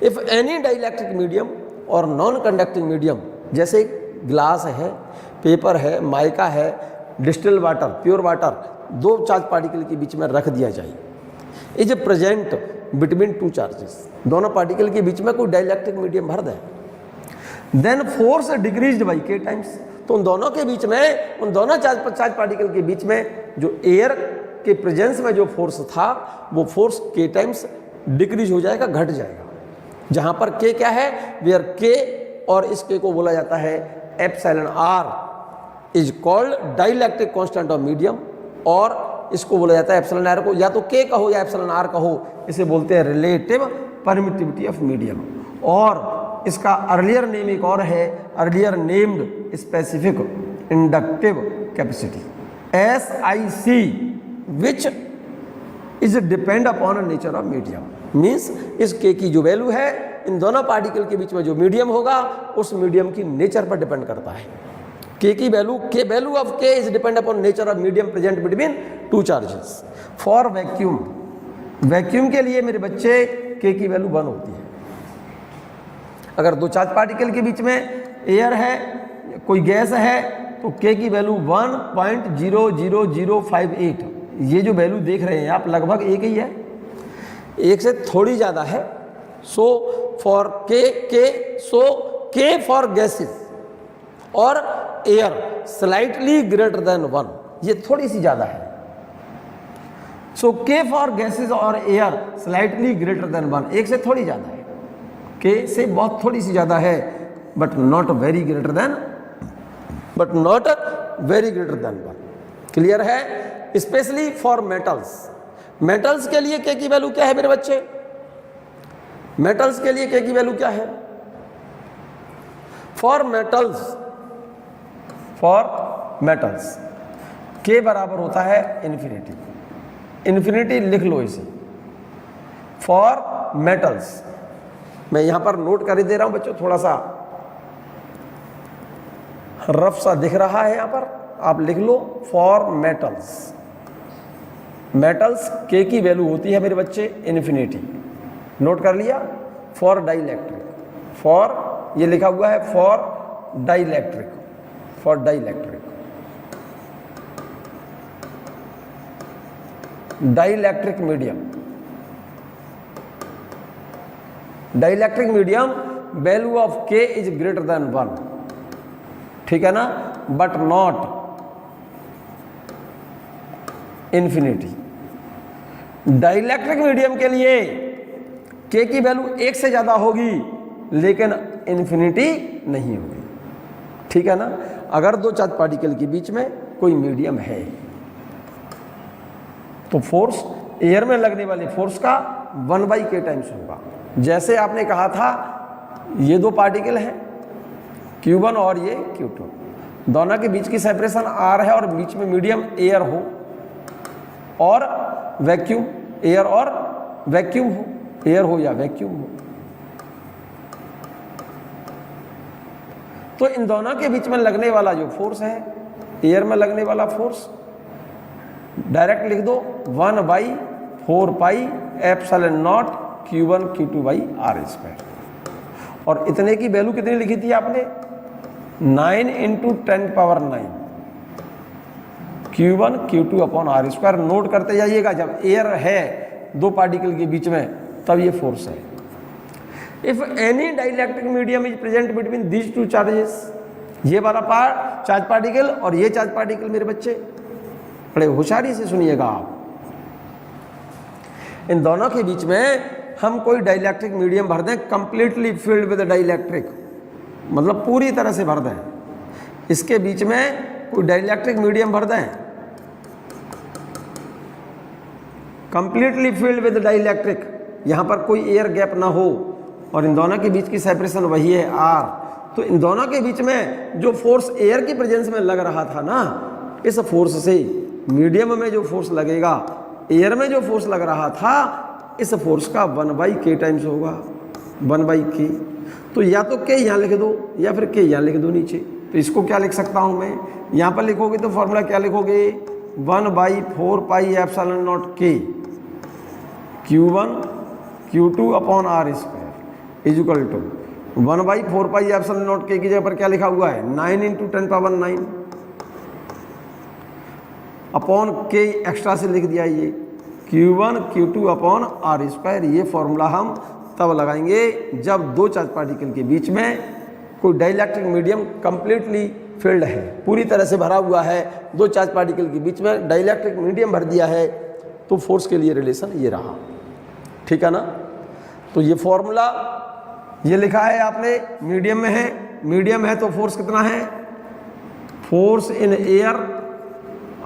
If any dielectric medium or non conducting medium, जैसे ग्लास है, पेपर है, माइका है, डिस्टिल वाटर, प्योर वाटर, दो चार्ज पार्टिकल के बीच में रख दिया जाए, is present between two charges, दोनों पार्टिकल के बीच में कोई डाइलेक्ट्रिक मीडियम भर दें, देन फोर्स डिक्रीज्ड बाई के टाइम्स। तो उन दोनों के बीच में, उन दोनों चार्ज पार्टिकल के बीच में जो एयर के प्रेजेंस में जो फोर्स था, वो फोर्स के टाइम्स डिक्रीज हो जाएगा, घट जाएगा। जहां पर के क्या है, वेयर के, और इस के को बोला जाता है epsilon R is called dielectric constant of medium, और इसको बोला जाता है एप्सिलॉन आर को या तो के कहो या एप्सिलॉन आर कहो, इसे बोलते हैं रिलेटिव परमिटिविटी ऑफ मीडियम। और इसका अर्लियर नेम एक और है, earlier named specific inductive capacity, SIC, which is depend upon nature of medium. Means इस के की जो वैल्यू है, इन दोनों पार्टिकल के बीच में जो मीडियम होगा, उस मीडियम की नेचर पर डिपेंड करता है। के की वैल्यू, के वैल्यू ऑफ के is depend upon nature of medium present between two charges. For vacuum, vacuum के लिए मेरे बच्चे के की वैल्यू 1 होती है। अगर दो चार्ज पार्टिकल के बीच में एयर है, कोई गैस है, तो के की वैल्यू 1.00058। ये जो वैल्यू देख रहे हैं आप, लगभग एक ही है, एक से थोड़ी ज़्यादा है। सो फॉर के फॉर गैसेस और एयर स्लाइटली ग्रेटर देन 1, ये थोड़ी सी ज़्यादा है। सो के फॉर गैसेस और एयर स्लाइटली ग्रेटर देन 1, एक से थोड़ी ज़्यादा है, के से बहुत थोड़ी सी ज़्यादा है, but not very greater than 1। Clear है? स्पेशली फॉर मेटल्स, मेटल्स के लिए के की वैल्यू क्या है मेरे बच्चे? मेटल्स के लिए के की वैल्यू क्या है? फॉर मेटल्स के बराबर होता है इन्फिनिटी। इन्फिनिटी लिख लो इसे। फॉर मेटल्स, मैं यहां पर नोट कर दे रहा हूं बच्चों, थोड़ा सा रफ सा दिख रहा है यहां पर, आप लिख लो। फॉर मेटल्स, मेटल्स के की वैल्यू होती है मेरे बच्चे इन्फिनिटी। नोट कर लिया? फॉर डाइलेक्ट्रिक, फॉर ये लिखा हुआ है for dielectric, for dielectric, dielectric medium, dielectric medium value of के इज ग्रेटर देन 1, ठीक है ना, but not infinity. Dielectric medium के लिए के की वैल्यू 1 से ज्यादा होगी, लेकिन इन्फिनिटी नहीं होगी, ठीक है ना। अगर दो चार्ज पार्टिकल के बीच में कोई मीडियम है, तो फोर्स, एयर में लगने वाले फोर्स का 1/k टाइम्स होगा। जैसे आपने कहा था, ये दो पार्टिकल हैं Q1 और ये Q2, दोनों के बीच की सेपरेशन R है, और बीच में मीडियम एयर हो और वैक्यूम, एयर और वैक्यूम हो, एयर हो या वैक्यूम हो, तो इन दोनों के बीच में लगने वाला जो फोर्स है, एयर में लगने वाला फोर्स, डायरेक्ट लिख दो 1/4 pi epsilon naught Q1 Q2 by R square. और इतने की वैल्यू कितनी लिखी थी आपने? 9 × 10⁹ Q1 Q2 upon R square. Note करते जाइएगा, जब एयर है दो पार्टिकल के बीच में, तब ये फोर्स है। If any dielectric medium is present between these two charges, ये वाला पार्ट चार्ज पार्टिकल और ये चार्ज पार्टिकल, मेरे बच्चे बड़े होशियारी से सुनिएगा आप, इन दोनों के बीच में हम कोई डाइलेक्ट्रिक मीडियम भर दें, कंप्लीटली फिल्ड विद डाइलेक्ट्रिक, मतलब पूरी तरह से भर दें, इसके बीच में कोई डाइलेक्ट्रिक मीडियम भर दें, कंप्लीटली फिल्ड विद डाइलेक्ट्रिक, यहां पर कोई एयर गैप ना हो, और इन दोनों के बीच की सेपरेशन वही है r। तो इन दोनों के बीच में जो फोर्स एयर की प्रेजेंस में लग रहा था ना, इस फोर्स से मीडियम में जो फोर्स लगेगा, एयर में जो फोर्स लग रहा था, इस फोर्स का 1/k टाइम्स होगा, 1/k। तो या तो k यहाँ लिख दो या फिर k यहाँ लिख दो नीचे। तो इसको क्या लिख सकता हूँ मैं, यहाँ पर लिखोगे तो फॉर्मूला क्या लिखोगे, 1/4πε0k Q1 Q2 upon r square is equal to 1/4πε0k की जगह पर क्या लिखा हुआ है, 9 × 10⁹ अपॉन k एक्स्ट्रा से लिख दिया ये Q1 Q2 upon r square. ये फॉर्मूला हम तब लगाएंगे जब दो चार्ज पार्टिकल के बीच में कोई डाइलेक्ट्रिक मीडियम कंप्लीटली फिल्ड है, पूरी तरह से भरा हुआ है, दो चार्ज पार्टिकल के बीच में डाइलेक्ट्रिक मीडियम भर दिया है, तो फोर्स के लिए रिलेशन ये रहा, ठीक है ना। तो ये फॉर्मूला ये लिखा है आपने, मीडियम में है, मीडियम है तो फोर्स कितना है, फोर्स इन एयर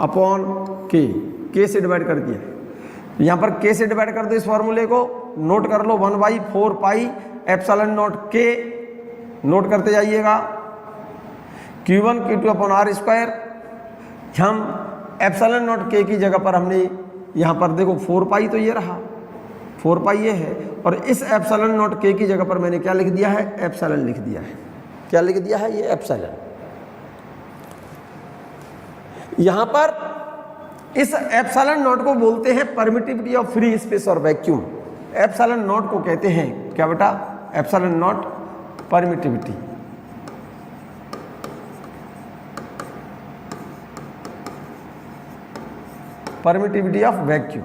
अपॉन के से डिवाइड कर दिया। यहाँ पर के से डिवाइड कर दो, इस फॉर्मूले को नोट कर लो, 1/4πε0k नोट करते जाइएगा, Q1 Q2 upon r square. हम ε0k की जगह पर हमने यहाँ पर देखो 4π तो ये रहा, 4π ये है, और इस ε0k की जगह पर मैंने क्या लिख दिया है, एप्सिलॉन लिख दिया है। क्या लिख दिया है, ये एप्सिलॉन। यहाँ पर इस ε0 को बोलते हैं परमिटिविटी ऑफ फ्री स्पेस और वैक्यूम। ε0 को कहते हैं क्या बेटा, ε0 permittivity. Permittivity of vacuum.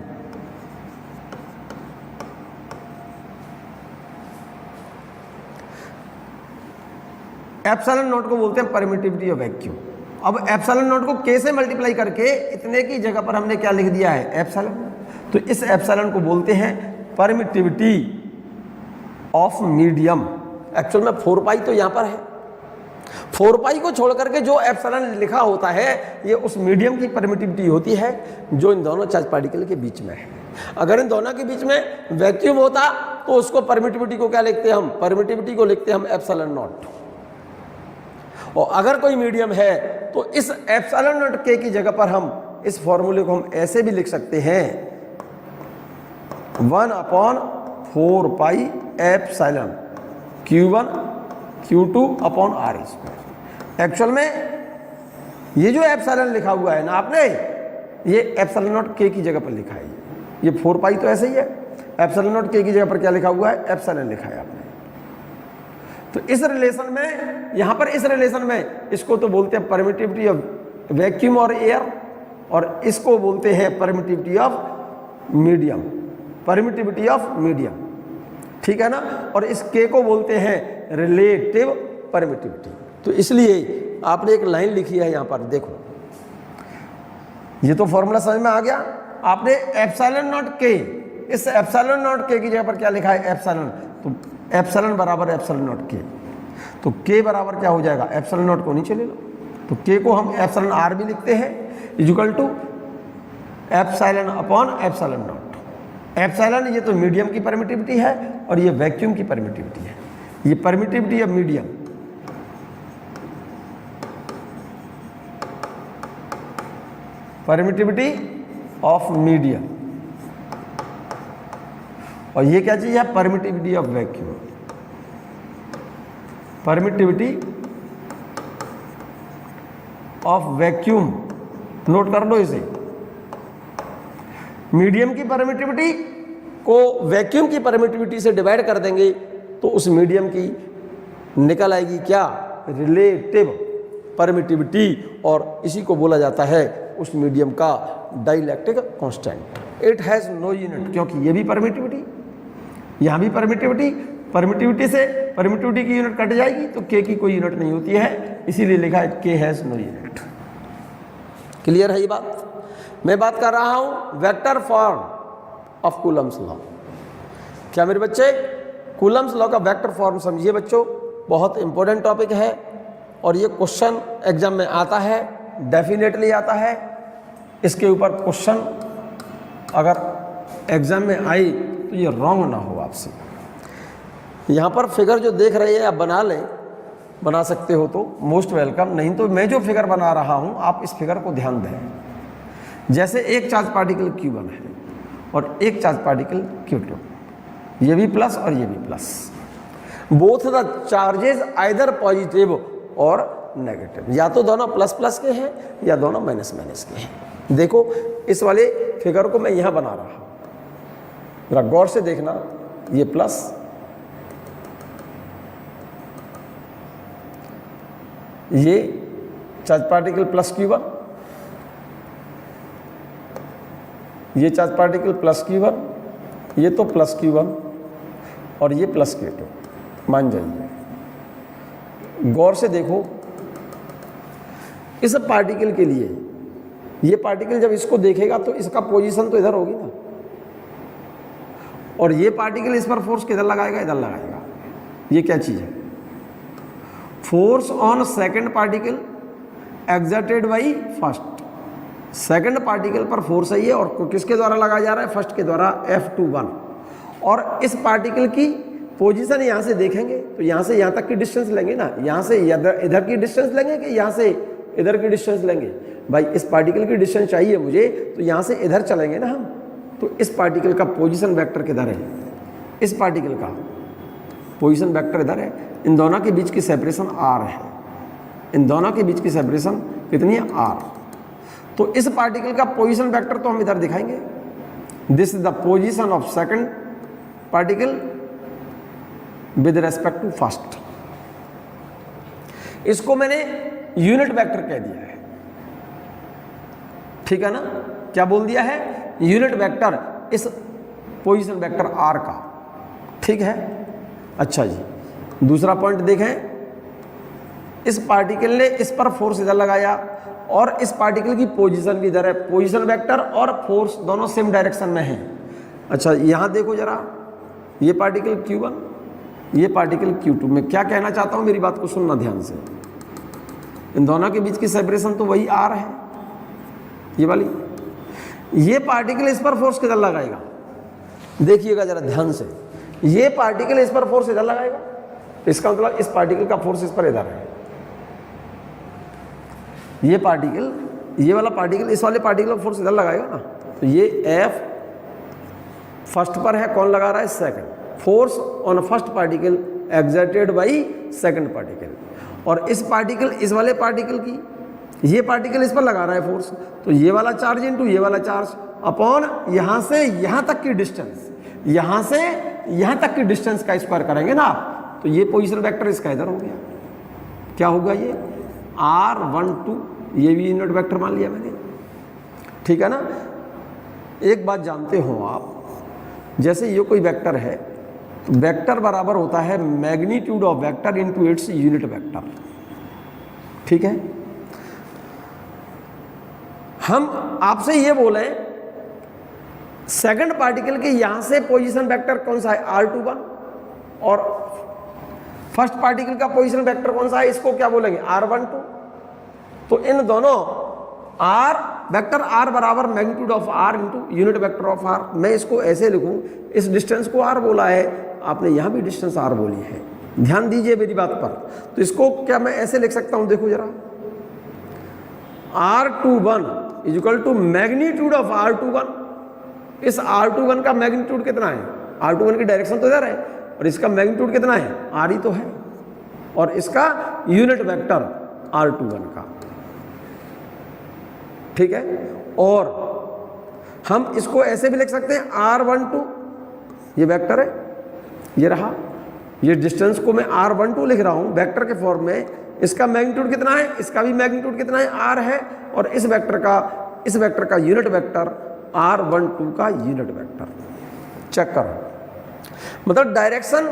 Epsilon naught को बोलते हैं परमिटिविटी ऑफ वैक्यूम। अब एप्सिलॉन नॉट को k से मल्टीप्लाई करके इतने की जगह पर हमने क्या लिख दिया है, एप्सिलॉन। तो इस एप्सिलॉन को बोलते हैं परमिटिविटी ऑफ मीडियम। एक्चुअल में 4π तो यहाँ पर है, 4π को छोड़ करके जो एप्सिलॉन लिखा होता है ये उस मीडियम की परमिटिविटी होती है जो इन दोनों चार्ज पार्टिकल के बीच में है। अगर इन दोनों के बीच में वैक्यूम होता तो उसको परमिटिविटी को क्या लिखते हैं हम, परमिटिविटी को लिखते हैं हम ε0। और अगर कोई मीडियम है तो इस ε0k की जगह पर हम इस फॉर्मूले को हम ऐसे भी लिख सकते हैं, 1/4π epsilon Q1 Q2 upon r square. Actual में ये जो एप्सिलॉन लिखा हुआ है ना आपने, ये ε0k की जगह पर लिखा है, ये 4π तो ऐसे ही है, ε0k की जगह पर क्या लिखा हुआ है, एप्सिलॉन लिखा है आपने। तो इस रिलेशन में, यहाँ पर इस रिलेशन में इसको तो बोलते हैं परमिटिविटी ऑफ वैक्यूम और एयर, और इसको बोलते हैं permittivity of medium, permittivity of medium, ठीक है ना। और इस k को बोलते हैं रिलेटिव परमिटिविटी। तो इसलिए आपने एक लाइन लिखी है यहाँ पर, देखो ये तो फॉर्मूला समझ में आ गया। आपने ε0k, इस ε0k की जगह पर क्या लिखा है, एप्सिलॉन। तो एप्सिलॉन बराबर ε0k, तो k बराबर क्या हो जाएगा, ε0 को नीचे ले लो, तो k को हम εr भी लिखते हैं, equal to epsilon upon ε0। Epsilon ये तो मीडियम की परमिटिविटी है और ये वैक्यूम की परमिटिविटी है। ये permittivity of medium, permittivity of medium, और ये क्या चीज है, permittivity of vacuum, permittivity of vacuum. Note कर लो इसे, मीडियम की परमिटिविटी को वैक्यूम की परमिटिविटी से डिवाइड कर देंगे तो उस मीडियम की निकल आएगी क्या, रिलेटिव परमिटिविटी, और इसी को बोला जाता है उस मीडियम का dielectric constant. It has no unit, क्योंकि ये भी परमिटिविटी, यहाँ भी परमिटिविटी, परमिटिविटी से परमिटिविटी की यूनिट कट जाएगी तो k की कोई यूनिट नहीं होती है, इसीलिए लिखा है k has no unit. Clear है ये बात। मैं बात कर रहा हूं vector form of Coulomb's law. क्या मेरे बच्चे, कूलम्स लॉ का वेक्टर फॉर्म समझिए बच्चों, बहुत इंपॉर्टेंट टॉपिक है और ये क्वेश्चन एग्जाम में आता है, डेफिनेटली आता है। इसके ऊपर क्वेश्चन अगर एग्जाम में आए तो ये रॉन्ग ना हो आपसे। यहाँ पर फिगर जो देख रहे हैं आप बना लें, बना सकते हो तो मोस्ट वेलकम, नहीं तो मैं जो फिगर बना रहा हूँ आप इस फिगर को ध्यान दें। जैसे एक चार्ज पार्टिकल Q1 है और एक चार्ज पार्टिकल Q2, ये भी प्लस और ये भी plus, both the charges either positive और नेगेटिव, या तो दोनों प्लस प्लस के हैं या दोनों माइनस माइनस के हैं। देखो इस वाले फिगर को मैं यहाँ बना रहा हूँ, जरा गौर से देखना, ये प्लस, ये चार्ज पार्टिकल प्लस Q1, ये चार्ज पार्टिकल प्लस Q1, ये तो प्लस Q1 और ये प्लस Q2, मान जाइए। गौर से देखो इस पार्टिकल के लिए, ये पार्टिकल जब इसको देखेगा तो इसका पोजीशन तो इधर होगी ना, और ये पार्टिकल इस पर फोर्स किधर लगाएगा, इधर लगाएगा। ये क्या चीज़ है, force on second particle exerted by first. Second particle पर फोर्स है ये, और किसके द्वारा लगाया जा रहा है, फर्स्ट के द्वारा, F21। और इस पार्टिकल की पोजीशन यहाँ से देखेंगे तो यहाँ से यहाँ तक की डिस्टेंस लेंगे ना, यहाँ से इधर की डिस्टेंस लेंगे कि यहाँ से इधर की डिस्टेंस लेंगे। भाई इस पार्टिकल की डिस्टेंस चाहिए मुझे, तो यहाँ से इधर चलेंगे ना हम, तो इस पार्टिकल का पोजीशन वेक्टर किधर है, इस पार्टिकल का पोजीशन वेक्टर इधर है। इन दोनों के बीच की सेपरेशन r है, इन दोनों के बीच की सेपरेशन कितनी है, r। तो इस पार्टिकल का पोजीशन वेक्टर तो हम इधर दिखाएंगे, this is the position of second particle with respect to first. इसको मैंने यूनिट वेक्टर कह दिया है, ठीक है ना, क्या बोल दिया है, यूनिट वेक्टर इस पोजीशन वेक्टर r का, ठीक है। अच्छा जी, दूसरा पॉइंट देखें, इस पार्टिकल ने इस पर फोर्स इधर लगाया और इस पार्टिकल की पोजीशन भी इधर है, पोजीशन वेक्टर और फोर्स दोनों सेम डायरेक्शन में हैं। अच्छा यहाँ देखो जरा, ये पार्टिकल Q1, ये पार्टिकल Q2। मैं क्या कहना चाहता हूँ, मेरी बात को सुनना ध्यान से, इन दोनों के बीच की सेपरेशन तो वही r है, ये वाली। ये पार्टिकल इस पर फोर्स किधर लगाएगा, देखिएगा जरा ध्यान से, ये पार्टिकल इस पर फोर्स इधर लगाएगा, इसका मतलब इस पार्टिकल का फोर्स इस पर इधर है। ये पार्टिकल, ये वाला पार्टिकल इस वाले पार्टिकल का फोर्स इधर लगाएगा ना, तो ये F फर्स्ट पर है, कौन लगा रहा है, second. Force on first particle exerted by second particle, और इस पार्टिकल, इस वाले पार्टिकल की, ये पार्टिकल इस पर लगा रहा है फोर्स, तो ये वाला चार्ज इनटू ये वाला चार्ज अपॉन यहाँ से यहाँ तक की डिस्टेंस, यहाँ से यहाँ तक की डिस्टेंस का स्क्वायर करेंगे ना आप, तो ये पोजीशन वेक्टर इसका इधर हो गया, क्या होगा, ये R12, ये भी यूनिट वेक्टर मान लिया मैंने, ठीक है ना। एक बात जानते हो आप, जैसे ये कोई वेक्टर है, तो वेक्टर बराबर होता है magnitude of vector into its unit vector, ठीक है। हम आपसे ये बोले सेकंड पार्टिकल के यहां से पोजीशन वेक्टर कौन सा है, R21, और फर्स्ट पार्टिकल का पोजीशन वेक्टर कौन सा है, इसको क्या बोलेंगे, R12। तो इन दोनों R वेक्टर R बराबर magnitude of R into unit vector of R। मैं इसको ऐसे लिखूं, इस डिस्टेंस को R बोला है, आपने यहां भी डिस्टेंस R बोली है, ध्यान दीजिए मेरी बात पर। तो इसको क्या मैं ऐसे लिख सकता हूं, देखो जरा, R21 is equal to magnitude of R21। इस R21 का मैग्नीट्यूड कितना है, R21 की डायरेक्शन तो इधर है, और इसका मैग्नीट्यूड कितना है, R ही तो है, और इसका यूनिट वेक्टर R21 का, ठीक है। और हम इसको ऐसे भी लिख सकते हैं, R12 ये वेक्टर है, ये रहा, ये डिस्टेंस को मैं R12 लिख रहा हूं वेक्टर के फॉर्म में, इसका मैग्नीट्यूड कितना है, इसका भी मैग्नीट्यूड कितना है, R है, और इस वेक्टर का यूनिट वेक्टर R12 का यूनिट वेक्टर। चेक करो, मतलब डायरेक्शन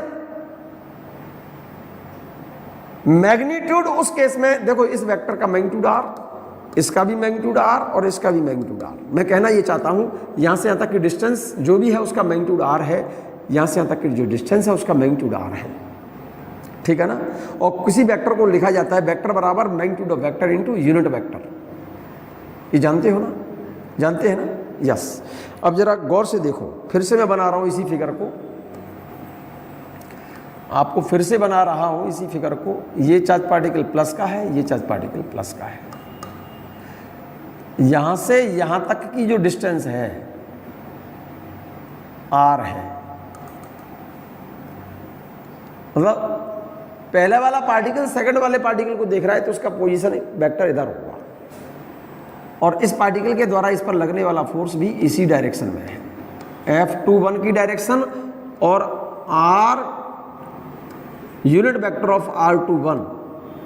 मैग्नीट्यूड उस केस में देखो, इस वेक्टर का मैग्नीट्यूड R, इसका भी मैग्नीट्यूड R और इसका भी मैग्नीट्यूड R। मैं कहना ये चाहता हूं, यहां से यहां तक की डिस्टेंस जो भी है उसका मैग्नीट्यूड R है, यहां से यहां तक की जो डिस्टेंस है उसका मैग्नीट्यूड R है, ठीक है ना। और किसी वेक्टर को लिखा जाता है वेक्टर बराबर magnitude of vector into unit vector, ये जानते हो ना, जानते हैं ना, यस। अब जरा गौर से देखो, फिर से मैं बना रहा हूं इसी फिगर को। आपको फिर से बना रहा हूं इसी फिगर को। ये चार्ज पार्टिकल प्लस का है, ये चार्ज पार्टिकल प्लस का है। यहां से यहां तक की जो डिस्टेंस है r है, मतलब पहले वाला पार्टिकल सेकंड वाले पार्टिकल को देख रहा है तो उसका पोजीशन वेक्टर इधर होगा, और इस पार्टिकल के द्वारा इस पर लगने वाला फोर्स भी इसी डायरेक्शन में है, F21 की डायरेक्शन, और r unit vector of R21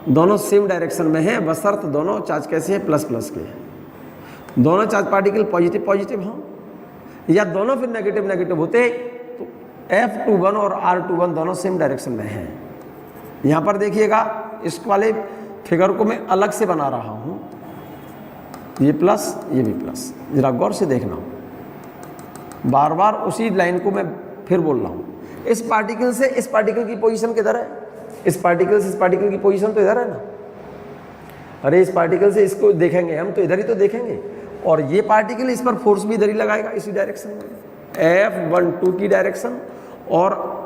दोनों सेम डायरेक्शन में है, बशर्त दोनों चार्ज कैसे हैं, प्लस प्लस के हैं। दोनों चार्ज पार्टिकल पॉजिटिव पॉजिटिव हों या दोनों फिर नेगेटिव नेगेटिव होते तो F21 और R21 दोनों सेम डायरेक्शन में हैं। यहाँ पर देखिएगा, इस वाले फिगर को मैं अलग से बना रहा हूँ, ये प्लस ये भी प्लस, जरा गौर से देखना, बार बार उसी लाइन को मैं फिर बोल रहा हूँ। इस पार्टिकल से इस पार्टिकल की पोजीशन किधर है, इस पार्टिकल से इस पार्टिकल की पोजीशन तो इधर है ना। अरे इस पार्टिकल से इसको देखेंगे हम तो इधर ही तो देखेंगे, और ये पार्टिकल इस पर फोर्स भी इधर ही लगाएगा, इसी डायरेक्शन में, F12 की डायरेक्शन, और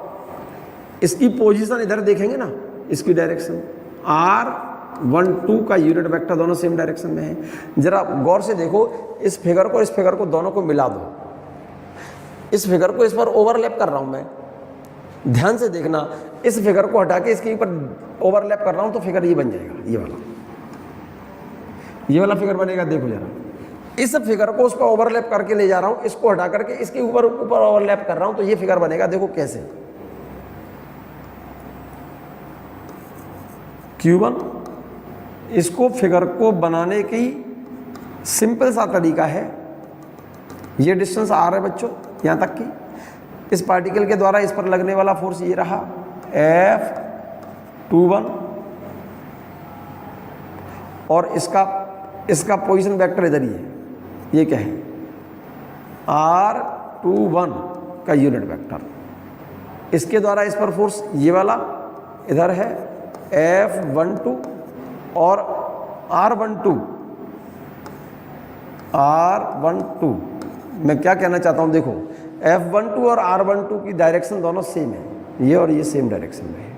इसकी पोजीशन इधर देखेंगे ना, इसकी डायरेक्शन R12 का यूनिट वेक्टर दोनों सेम डायरेक्शन में है। जरा गौर से देखो, इस फिगर को दोनों को मिला दो, इस फिगर को इस पर ओवरलैप कर रहा हूं मैं, ध्यान से देखना, इस फिगर को हटा के इसके ऊपर ओवरलैप कर रहा हूं तो फिगर ये बन जाएगा, ये वाला फिगर बनेगा। देखो जरा, इस फिगर को उस पर ओवरलैप करके ले जा रहा हूं, इसको हटा करके इसके ऊपर ओवरलैप कर रहा हूं तो ये फिगर बनेगा। देखो कैसे, Q1, इसको फिगर को बनाने की सिंपल सा तरीका है, ये डिस्टेंस R है बच्चों यहां तक की, इस पार्टिकल के द्वारा इस पर लगने वाला फोर्स ये रहा F21, और इसका पोजीशन वेक्टर इधर ही है, ये क्या है, R21 का यूनिट वेक्टर, इसके द्वारा इस पर फोर्स ये वाला इधर है F12, और R12 मैं क्या कहना चाहता हूं, देखो F12 और R12 की डायरेक्शन दोनों सेम है, ये और ये सेम डायरेक्शन में है,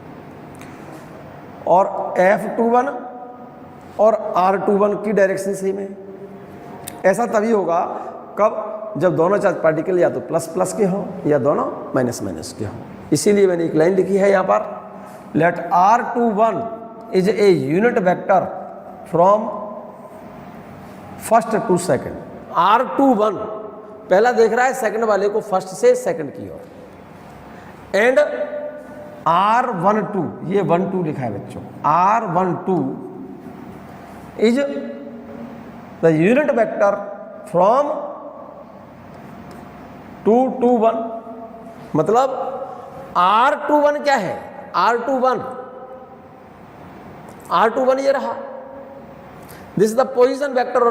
और F21 और R21 की डायरेक्शन सेम है। ऐसा तभी होगा कब, जब दोनों चार्ज पार्टिकल या तो प्लस प्लस के हों या दोनों माइनस माइनस के हों। इसीलिए मैंने एक लाइन लिखी है यहाँ पर, let R21 is a unit vector from first to second. R21 पहला देख रहा है सेकंड वाले को फर्स्ट से सेकंड की ओर, एंड R12, ये 12 लिखा है बच्चों, R12 is the unit vector from 2 to 1, मतलब R21 क्या है, R21 ये रहा, this is the position vector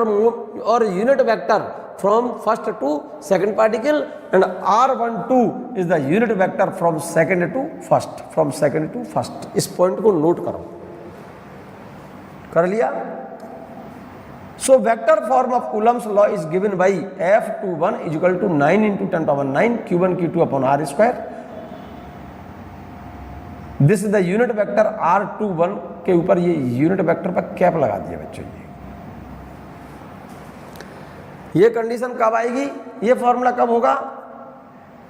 और unit vector from first to second particle, and R12 is the unit vector from second to first. इस पॉइंट को नोट करो, कर लिया। So vector form of Coulomb's law is given by F21 is equal to 9 × 10⁹ Q1 Q2 upon R²। This is the unit vector R21 के ऊपर ये यूनिट वेक्टर पर कैप लगा दिया बच्चों। ये कंडीशन कब आएगी, ये फॉर्मूला कब होगा,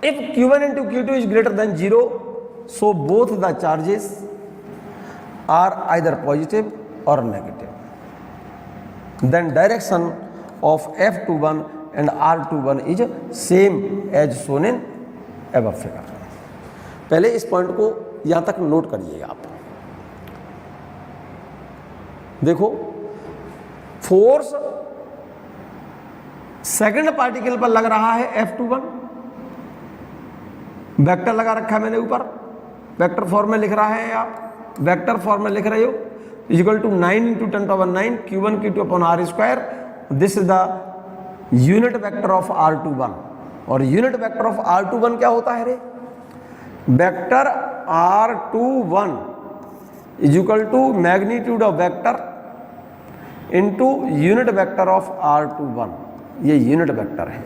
if Q1 × Q2 is greater than 0, so both the charges are either positive और negative, then direction of F21 and R21 is same as shown in above figure। पहले इस पॉइंट को यहां तक नोट करिएगा आप। देखो, फोर्स सेकंड पार्टिकल पर लग रहा है F21, वेक्टर लगा रखा है मैंने ऊपर, वेक्टर फॉर्म में लिख रहा है, आप वेक्टर फॉर्म में लिख रहे हो, is equal to 9 × 10⁹ Q1 Q2 upon R²। This is the unit vector of R21, और यूनिट वेक्टर ऑफ R21 क्या होता है रे, vector R21 is equal to magnitude of vector into unit vector of R21, ये यूनिट वेक्टर है।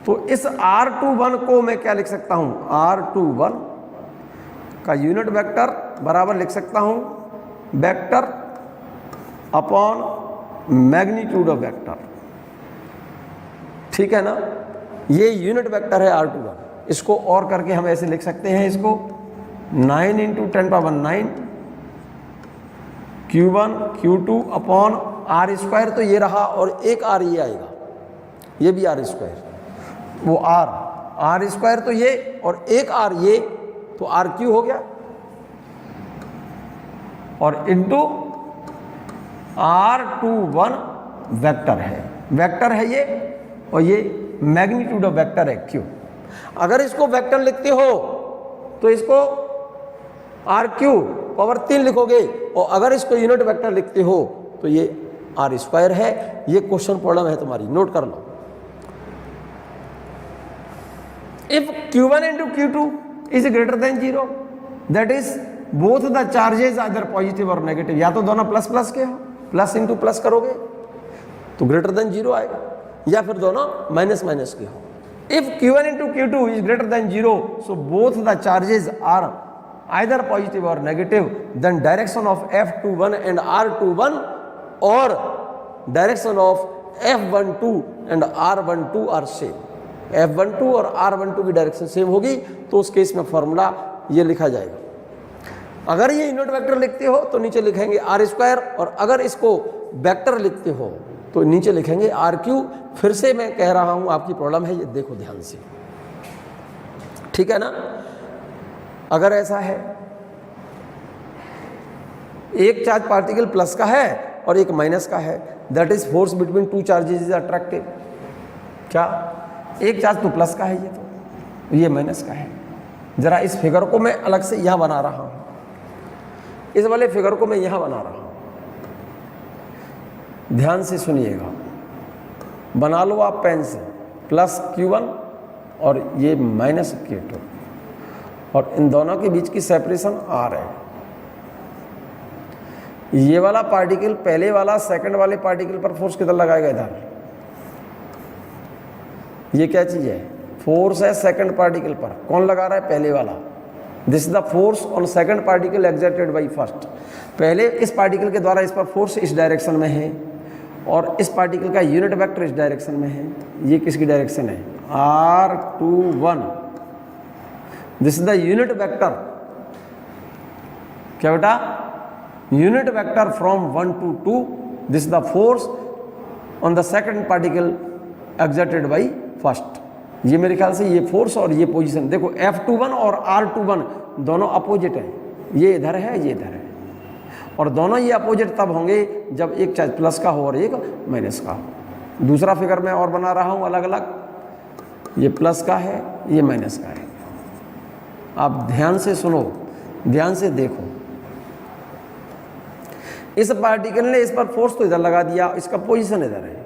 तो इस R21 को मैं क्या लिख सकता हूं, R21 का यूनिट वेक्टर बराबर लिख सकता हूँ vector upon magnitude of vector, ठीक है ना। ये यूनिट वेक्टर है R21। इसको और करके हम ऐसे लिख सकते हैं, इसको 9 × 10⁻9 Q1 Q2 अपॉन R² तो ये रहा, और एक R ये आएगा, ये भी R², वो R² तो ये, और एक R ये, तो RQ हो गया, और इंटू R21 वेक्टर है ये, और ये मैग्नीट्यूड ऑफ वेक्टर है Q। अगर इसको वेक्टर लिखते हो तो इसको RQ पावर 3 लिखोगे, और अगर इसको यूनिट वेक्टर लिखते हो तो ये R² है। ये क्वेश्चन प्रॉब्लम है तुम्हारी, नोट कर लो। If Q1 × Q2 is greater than 0, that is both the charges either positive और नेगेटिव, या तो दोनों प्लस प्लस के हो, प्लस इंटू प्लस करोगे तो ग्रेटर देन 0 आएगा, या फिर दोनों माइनस माइनस के हो। If Q1 × Q2 is greater than 0, so both the charges are either positive or negative, then direction of F21 and R21 or direction of F12 and R12 are same। F12 और R12 की डायरेक्शन सेम होगी तो उस केस में फॉर्मूला ये लिखा जाएगा। अगर ये यूनिट वेक्टर लिखते हो तो नीचे लिखेंगे R², और अगर इसको वेक्टर लिखते हो तो नीचे लिखेंगे RQ। फिर से मैं कह रहा हूं, आपकी प्रॉब्लम है ये, देखो ध्यान से, ठीक है ना। अगर ऐसा है, एक चार्ज पार्टिकल प्लस का है और एक माइनस का है, that is force between two charges is attractive. क्या एक चार्ज तो प्लस का है, ये माइनस का है। जरा इस फिगर को मैं अलग से यहां बना रहा हूं, इस वाले फिगर को मैं यहां बना रहा हूं, ध्यान से सुनिएगा, बना लो आप पेन से। प्लस Q1 और ये माइनस Q2, और इन दोनों के बीच की सेपरेशन R है। ये वाला पार्टिकल पहले वाला सेकंड वाले पार्टिकल पर फोर्स किधर लगाएगा, इधर। ये क्या चीज है, फोर्स है सेकंड पार्टिकल पर। कौन लगा रहा है, पहले वाला। This is the force on second particle exerted by first. पहले इस पार्टिकल के द्वारा इस पर फोर्स इस डायरेक्शन में है, और इस पार्टिकल का यूनिट वेक्टर इस डायरेक्शन में है। ये किसकी डायरेक्शन है, R21। This is the unit vector, क्या बेटा, unit vector from 1 to 2। This is the force on the second particle exerted by first. ये मेरे ख्याल से ये फोर्स और ये पोजीशन देखो, F21 और R21 दोनों अपोजिट हैं, ये इधर है, ये इधर है, और दोनों ये अपोजिट तब होंगे जब एक चार्ज प्लस का हो और एक माइनस का हो। दूसरा फिगर मैं और बना रहा हूं अलग अलग, ये प्लस का है, ये माइनस का है। आप ध्यान से सुनो, ध्यान से देखो। इस पार्टिकल ने इस पर फोर्स तो इधर लगा दिया, इसका पोजीशन इधर है।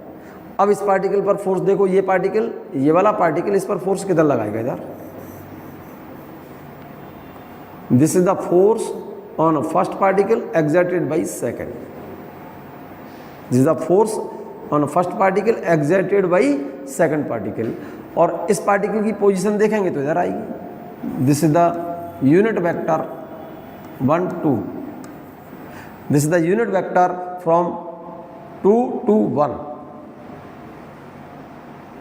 अब इस पार्टिकल पर फोर्स देखो, ये पार्टिकल, ये वाला पार्टिकल इस पर फोर्स किधर लगाएगा, इधर। This is the force on first particle exerted by second. This is the force on first particle exerted by second particle, और इस पार्टिकल की पोजीशन देखेंगे तो इधर आएगी। This is the unit vector 1 2। This is the unit vector from 2 to 1।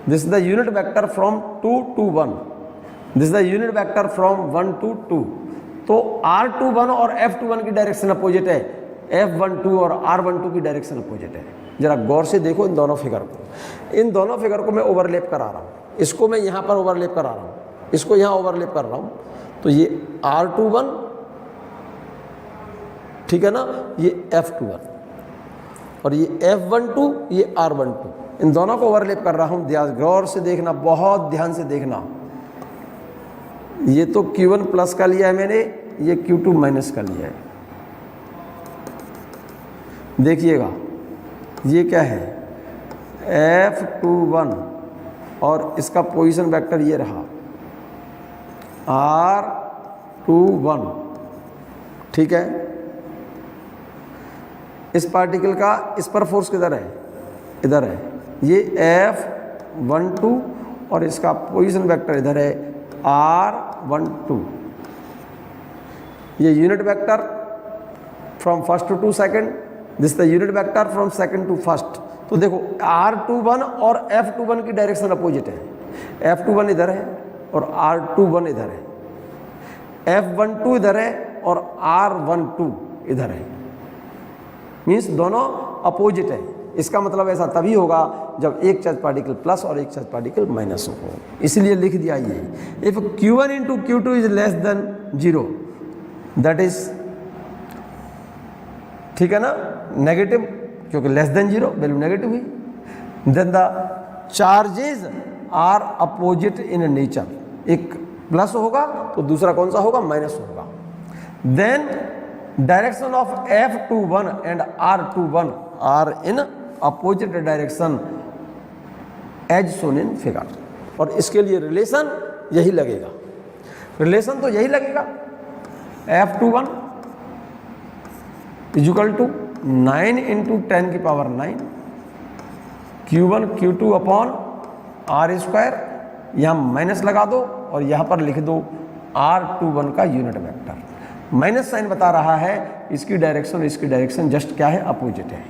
This is the unit vector from 2 to 1। This is the unit vector from 1 to 2। तो R21 और F21 की डायरेक्शन अपोजिट है, F12 और R12 की डायरेक्शन अपोजिट है। जरा गौर से देखो इन दोनों फिगर को। इन दोनों फिगर को मैं ओवरलैप करा रहा हूँ, इसको मैं यहाँ पर ओवरलैप करा रहा हूँ, इसको यहाँ ओवरलैप कर रहा हूँ। तो ये R21, ठीक है ना, ये F21, और ये F12, ये R12, इन दोनों को ओवरलैप कर रहा हूँ। ध्यान गौर से देखना, बहुत ध्यान से देखना। ये तो Q1 प्लस का लिया है मैंने, ये Q2 माइनस का लिया है। देखिएगा ये क्या है, F21, और इसका पोजीशन वेक्टर ये रहा R21, ठीक है। इस पार्टिकल का इस पर फोर्स किधर है, इधर है, ये F12, और इसका पोजीशन वेक्टर इधर है R12। ये unit vector from first to second, this the unit vector from second to first. तो देखो R21 और F21 की डायरेक्शन अपोजिट है, F21 इधर है और R21 इधर है, F12 इधर है और R12 इधर है, मीन्स दोनों अपोजिट है। इसका मतलब ऐसा तभी होगा जब एक चार्ज पार्टिकल प्लस और एक चार्ज पार्टिकल माइनस हो, इसलिए लिख दिया ये। If Q1 into Q2 is less than 0, that is, ठीक है ना, नेगेटिव, क्योंकि लेस देन 0 वैल्यू नेगेटिव हुई। Then the charges are opposite in nature, एक प्लस होगा तो दूसरा कौन सा होगा, माइनस होगा। Then direction of F21 and R21 are in opposite direction as shown in figure, और इसके लिए रिलेशन यही लगेगा, रिलेशन तो यही लगेगा। F21 इजुकल टू 9 इंटू 10 की power 9 Q1 Q2 upon R square, यहाँ माइनस लगा दो और यहाँ पर लिख दो R21 का यूनिट वेक्टर। माइनस साइन बता रहा है इसकी डायरेक्शन, इसकी डायरेक्शन जस्ट क्या है, अपोजिट है।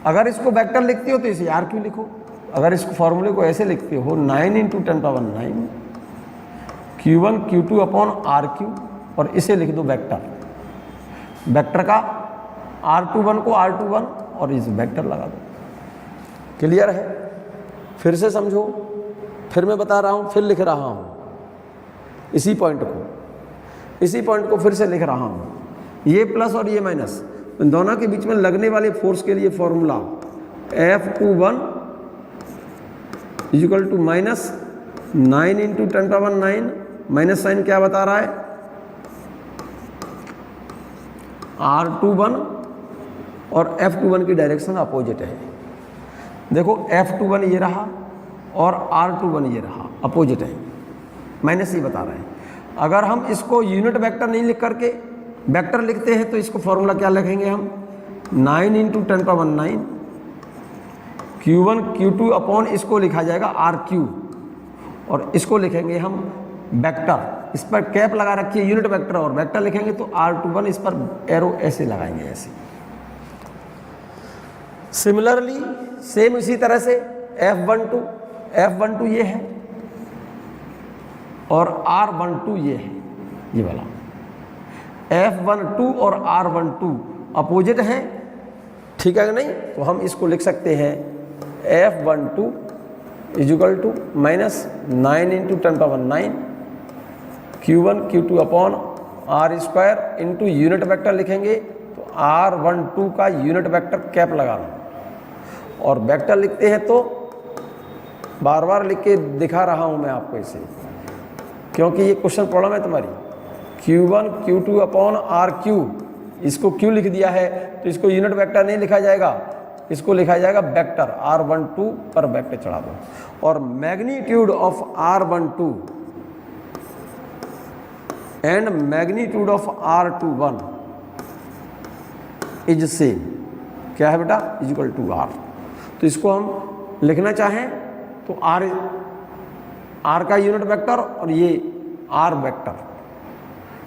अगर इसको वेक्टर लिखते हो तो इसे आर क्यू लिखो, अगर इसको फॉर्मूले को ऐसे लिखते हो 9 into 10 power 9 Q1 Q2 upon R Q, और इसे लिख दो वेक्टर, वेक्टर का R21 को R21 और इस वेक्टर लगा दो। क्लियर है? फिर से समझो, फिर मैं बता रहा हूँ, फिर लिख रहा हूँ इसी पॉइंट को फिर से लिख रहा हूँ। ये प्लस और ये माइनस, दोनों के बीच में लगने वाले फोर्स के लिए formula F21 equal to minus 9 into 10 power 9, minus sign क्या बता रहा है, R21 और F21 की डायरेक्शन अपोजिट है। देखो F21 ये रहा और R21 ये रहा, अपोजिट है, माइनस ही बता रहे हैं। अगर हम इसको यूनिट वेक्टर नहीं लिख करके वेक्टर लिखते हैं तो इसको फॉर्मूला क्या लिखेंगे हम, 9 into 10 power 9 Q1 Q2 upon, इसको लिखा जाएगा RQ, और इसको लिखेंगे हम वेक्टर, इस पर कैप लगा रखिए यूनिट वेक्टर, और वेक्टर लिखेंगे तो R21, इस पर एरो ऐसे लगाएंगे ऐसे। सिमिलरली सेम इसी तरह से F12 ये है और R12 ये है, ये वाला F12 और R12 अपोजिट हैं, ठीक है कि नहीं? तो हम इसको लिख सकते हैं F12 equal to minus 9 into 10 power 9 Q1 Q2 upon R square into unit vector लिखेंगे तो R12 का यूनिट वेक्टर कैप लगाना, और वेक्टर लिखते हैं तो बार बार लिख के दिखा रहा हूँ मैं आपको इसे, क्योंकि ये क्वेश्चन प्रॉब्लम है तुम्हारी। Q1 Q2 अपॉन RQ, इसको Q लिख दिया है तो इसको यूनिट वेक्टर नहीं लिखा जाएगा, इसको लिखा जाएगा वेक्टर, R12 पर वेक्टर चढ़ा दो, और magnitude of R12 and magnitude of R21 is same, क्या है बेटा, इक्वल टू R। तो इसको हम लिखना चाहें तो R का यूनिट वेक्टर और ये R वेक्टर,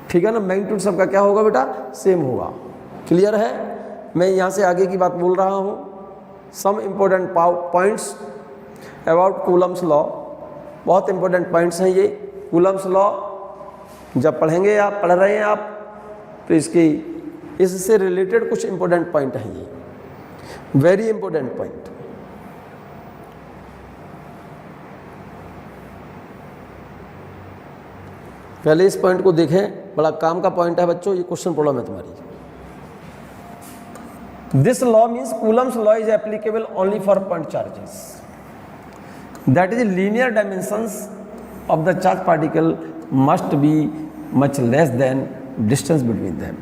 ठीक है ना, मैग्नीट्यूड सबका क्या होगा बेटा, सेम होगा। क्लियर है? मैं यहाँ से आगे की बात बोल रहा हूँ। Some important points about Coulomb's law, बहुत इंपॉर्टेंट पॉइंट्स हैं ये। कूलम्स लॉ जब पढ़ेंगे आप, पढ़ रहे हैं आप, तो इससे रिलेटेड कुछ इंपॉर्टेंट पॉइंट हैं ये, वेरी इंपॉर्टेंट पॉइंट। पहले इस पॉइंट को देखें, बड़ा काम का पॉइंट है बच्चों, ये क्वेश्चन प्रॉब्लम है तुम्हारी। This law means Coulomb's law is applicable only for point charges, that is linear dimensions of the charge particle must be much less than distance between them.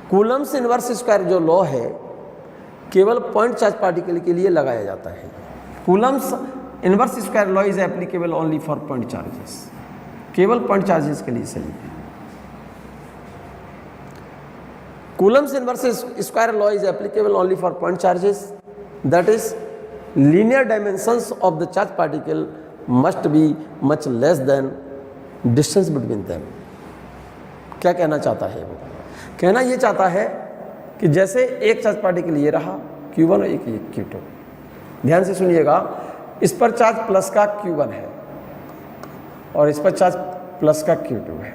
Coulomb's inverse square जो लॉ है केवल पॉइंट चार्ज पार्टिकल के लिए लगाया जाता है। Coulomb's inverse square law is applicable only for point charges, केवल पॉइंट चार्जेस के लिए सही है। Coulomb's inverse square law is applicable only for point charges, that is linear dimensions of the charge particle must be much less than distance between them. क्या कहना चाहता है वो? कहना ये चाहता है कि जैसे एक चार्ज पार्टिकल ये रहा Q1 और एक ये Q2, ध्यान से सुनिएगा, इस पर चार्ज प्लस का Q1 है और इस पर चार्ज प्लस का Q2 है।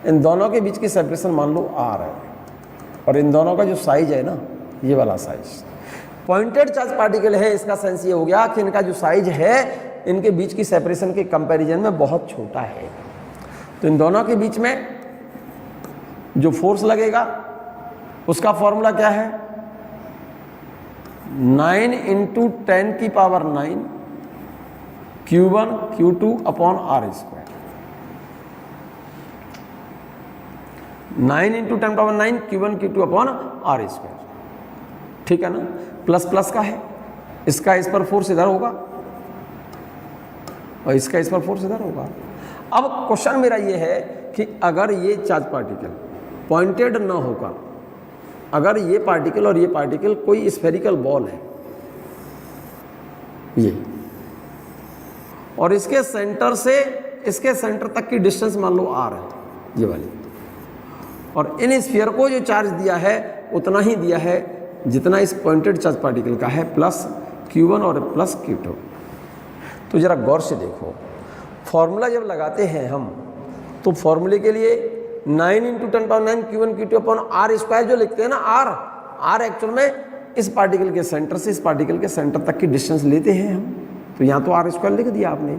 इन दोनों के बीच की सेपरेशन मान लो R है और इन दोनों का जो साइज है ना, ये वाला साइज, पॉइंटेड चार्ज पार्टिकल है, इसका सेंस ये हो गया कि इनका जो साइज है इनके बीच की सेपरेशन के कंपैरिजन में बहुत छोटा है। तो इन दोनों के बीच में जो फोर्स लगेगा उसका फॉर्मूला क्या है? 9 × 10⁹ Q1 Q2 upon R square. 9 × 10⁹ Q1 Q2 upon R square, ठीक है ना? प्लस प्लस का है, इसका इस पर फोर्स इधर होगा और इसका इस पर फोर्स इधर होगा। अब क्वेश्चन मेरा ये है कि अगर ये चार्ज पार्टिकल पॉइंटेड ना होगा, अगर ये पार्टिकल और ये पार्टिकल कोई स्फेरिकल बॉल है ये, और इसके सेंटर से इसके सेंटर तक की डिस्टेंस मान लो R है ये वाली, और इन स्फीयर को जो चार्ज दिया है उतना ही दिया है जितना इस पॉइंटेड चार्ज पार्टिकल का है, प्लस Q1 और प्लस Q2। तो जरा गौर से देखो, फॉर्मूला जब लगाते हैं हम तो फॉर्मूले के लिए 9 × 10⁹ Q1 Q2 upon R square जो लिखते हैं ना, R एक्चुअल में इस पार्टिकल के सेंटर से इस पार्टिकल के सेंटर तक की डिस्टेंस लेते हैं हम, तो यहाँ तो R स्क्वायर लिख दिया आपने।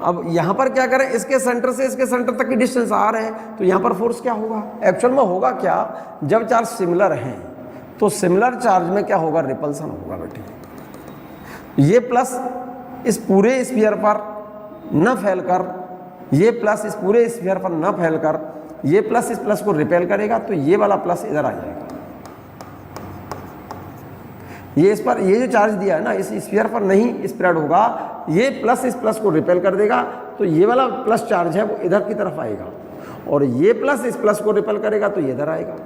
अब यहाँ पर क्या करें, इसके सेंटर से इसके सेंटर तक की डिस्टेंस R है, तो यहाँ पर फोर्स क्या होगा? एक्चुअल में होगा क्या, जब चार्ज सिमिलर हैं तो सिमिलर चार्ज में क्या होगा? रिपल्सन होगा बेटे। ये प्लस इस पूरे स्फीयर पर न फैलकर, ये प्लस इस पूरे स्फीयर पर न फैलकर ये प्लस इस प्लस को रिपेल करेगा, तो ये वाला प्लस इधर आ जाएगा। ये इस पर ये जो चार्ज दिया है ना, इस स्फीयर पर नहीं स्प्रेड होगा, ये प्लस इस प्लस को रिपेल कर देगा, तो ये वाला प्लस चार्ज है वो इधर की तरफ आएगा, और ये प्लस इस प्लस को रिपेल करेगा तो ये इधर आएगा।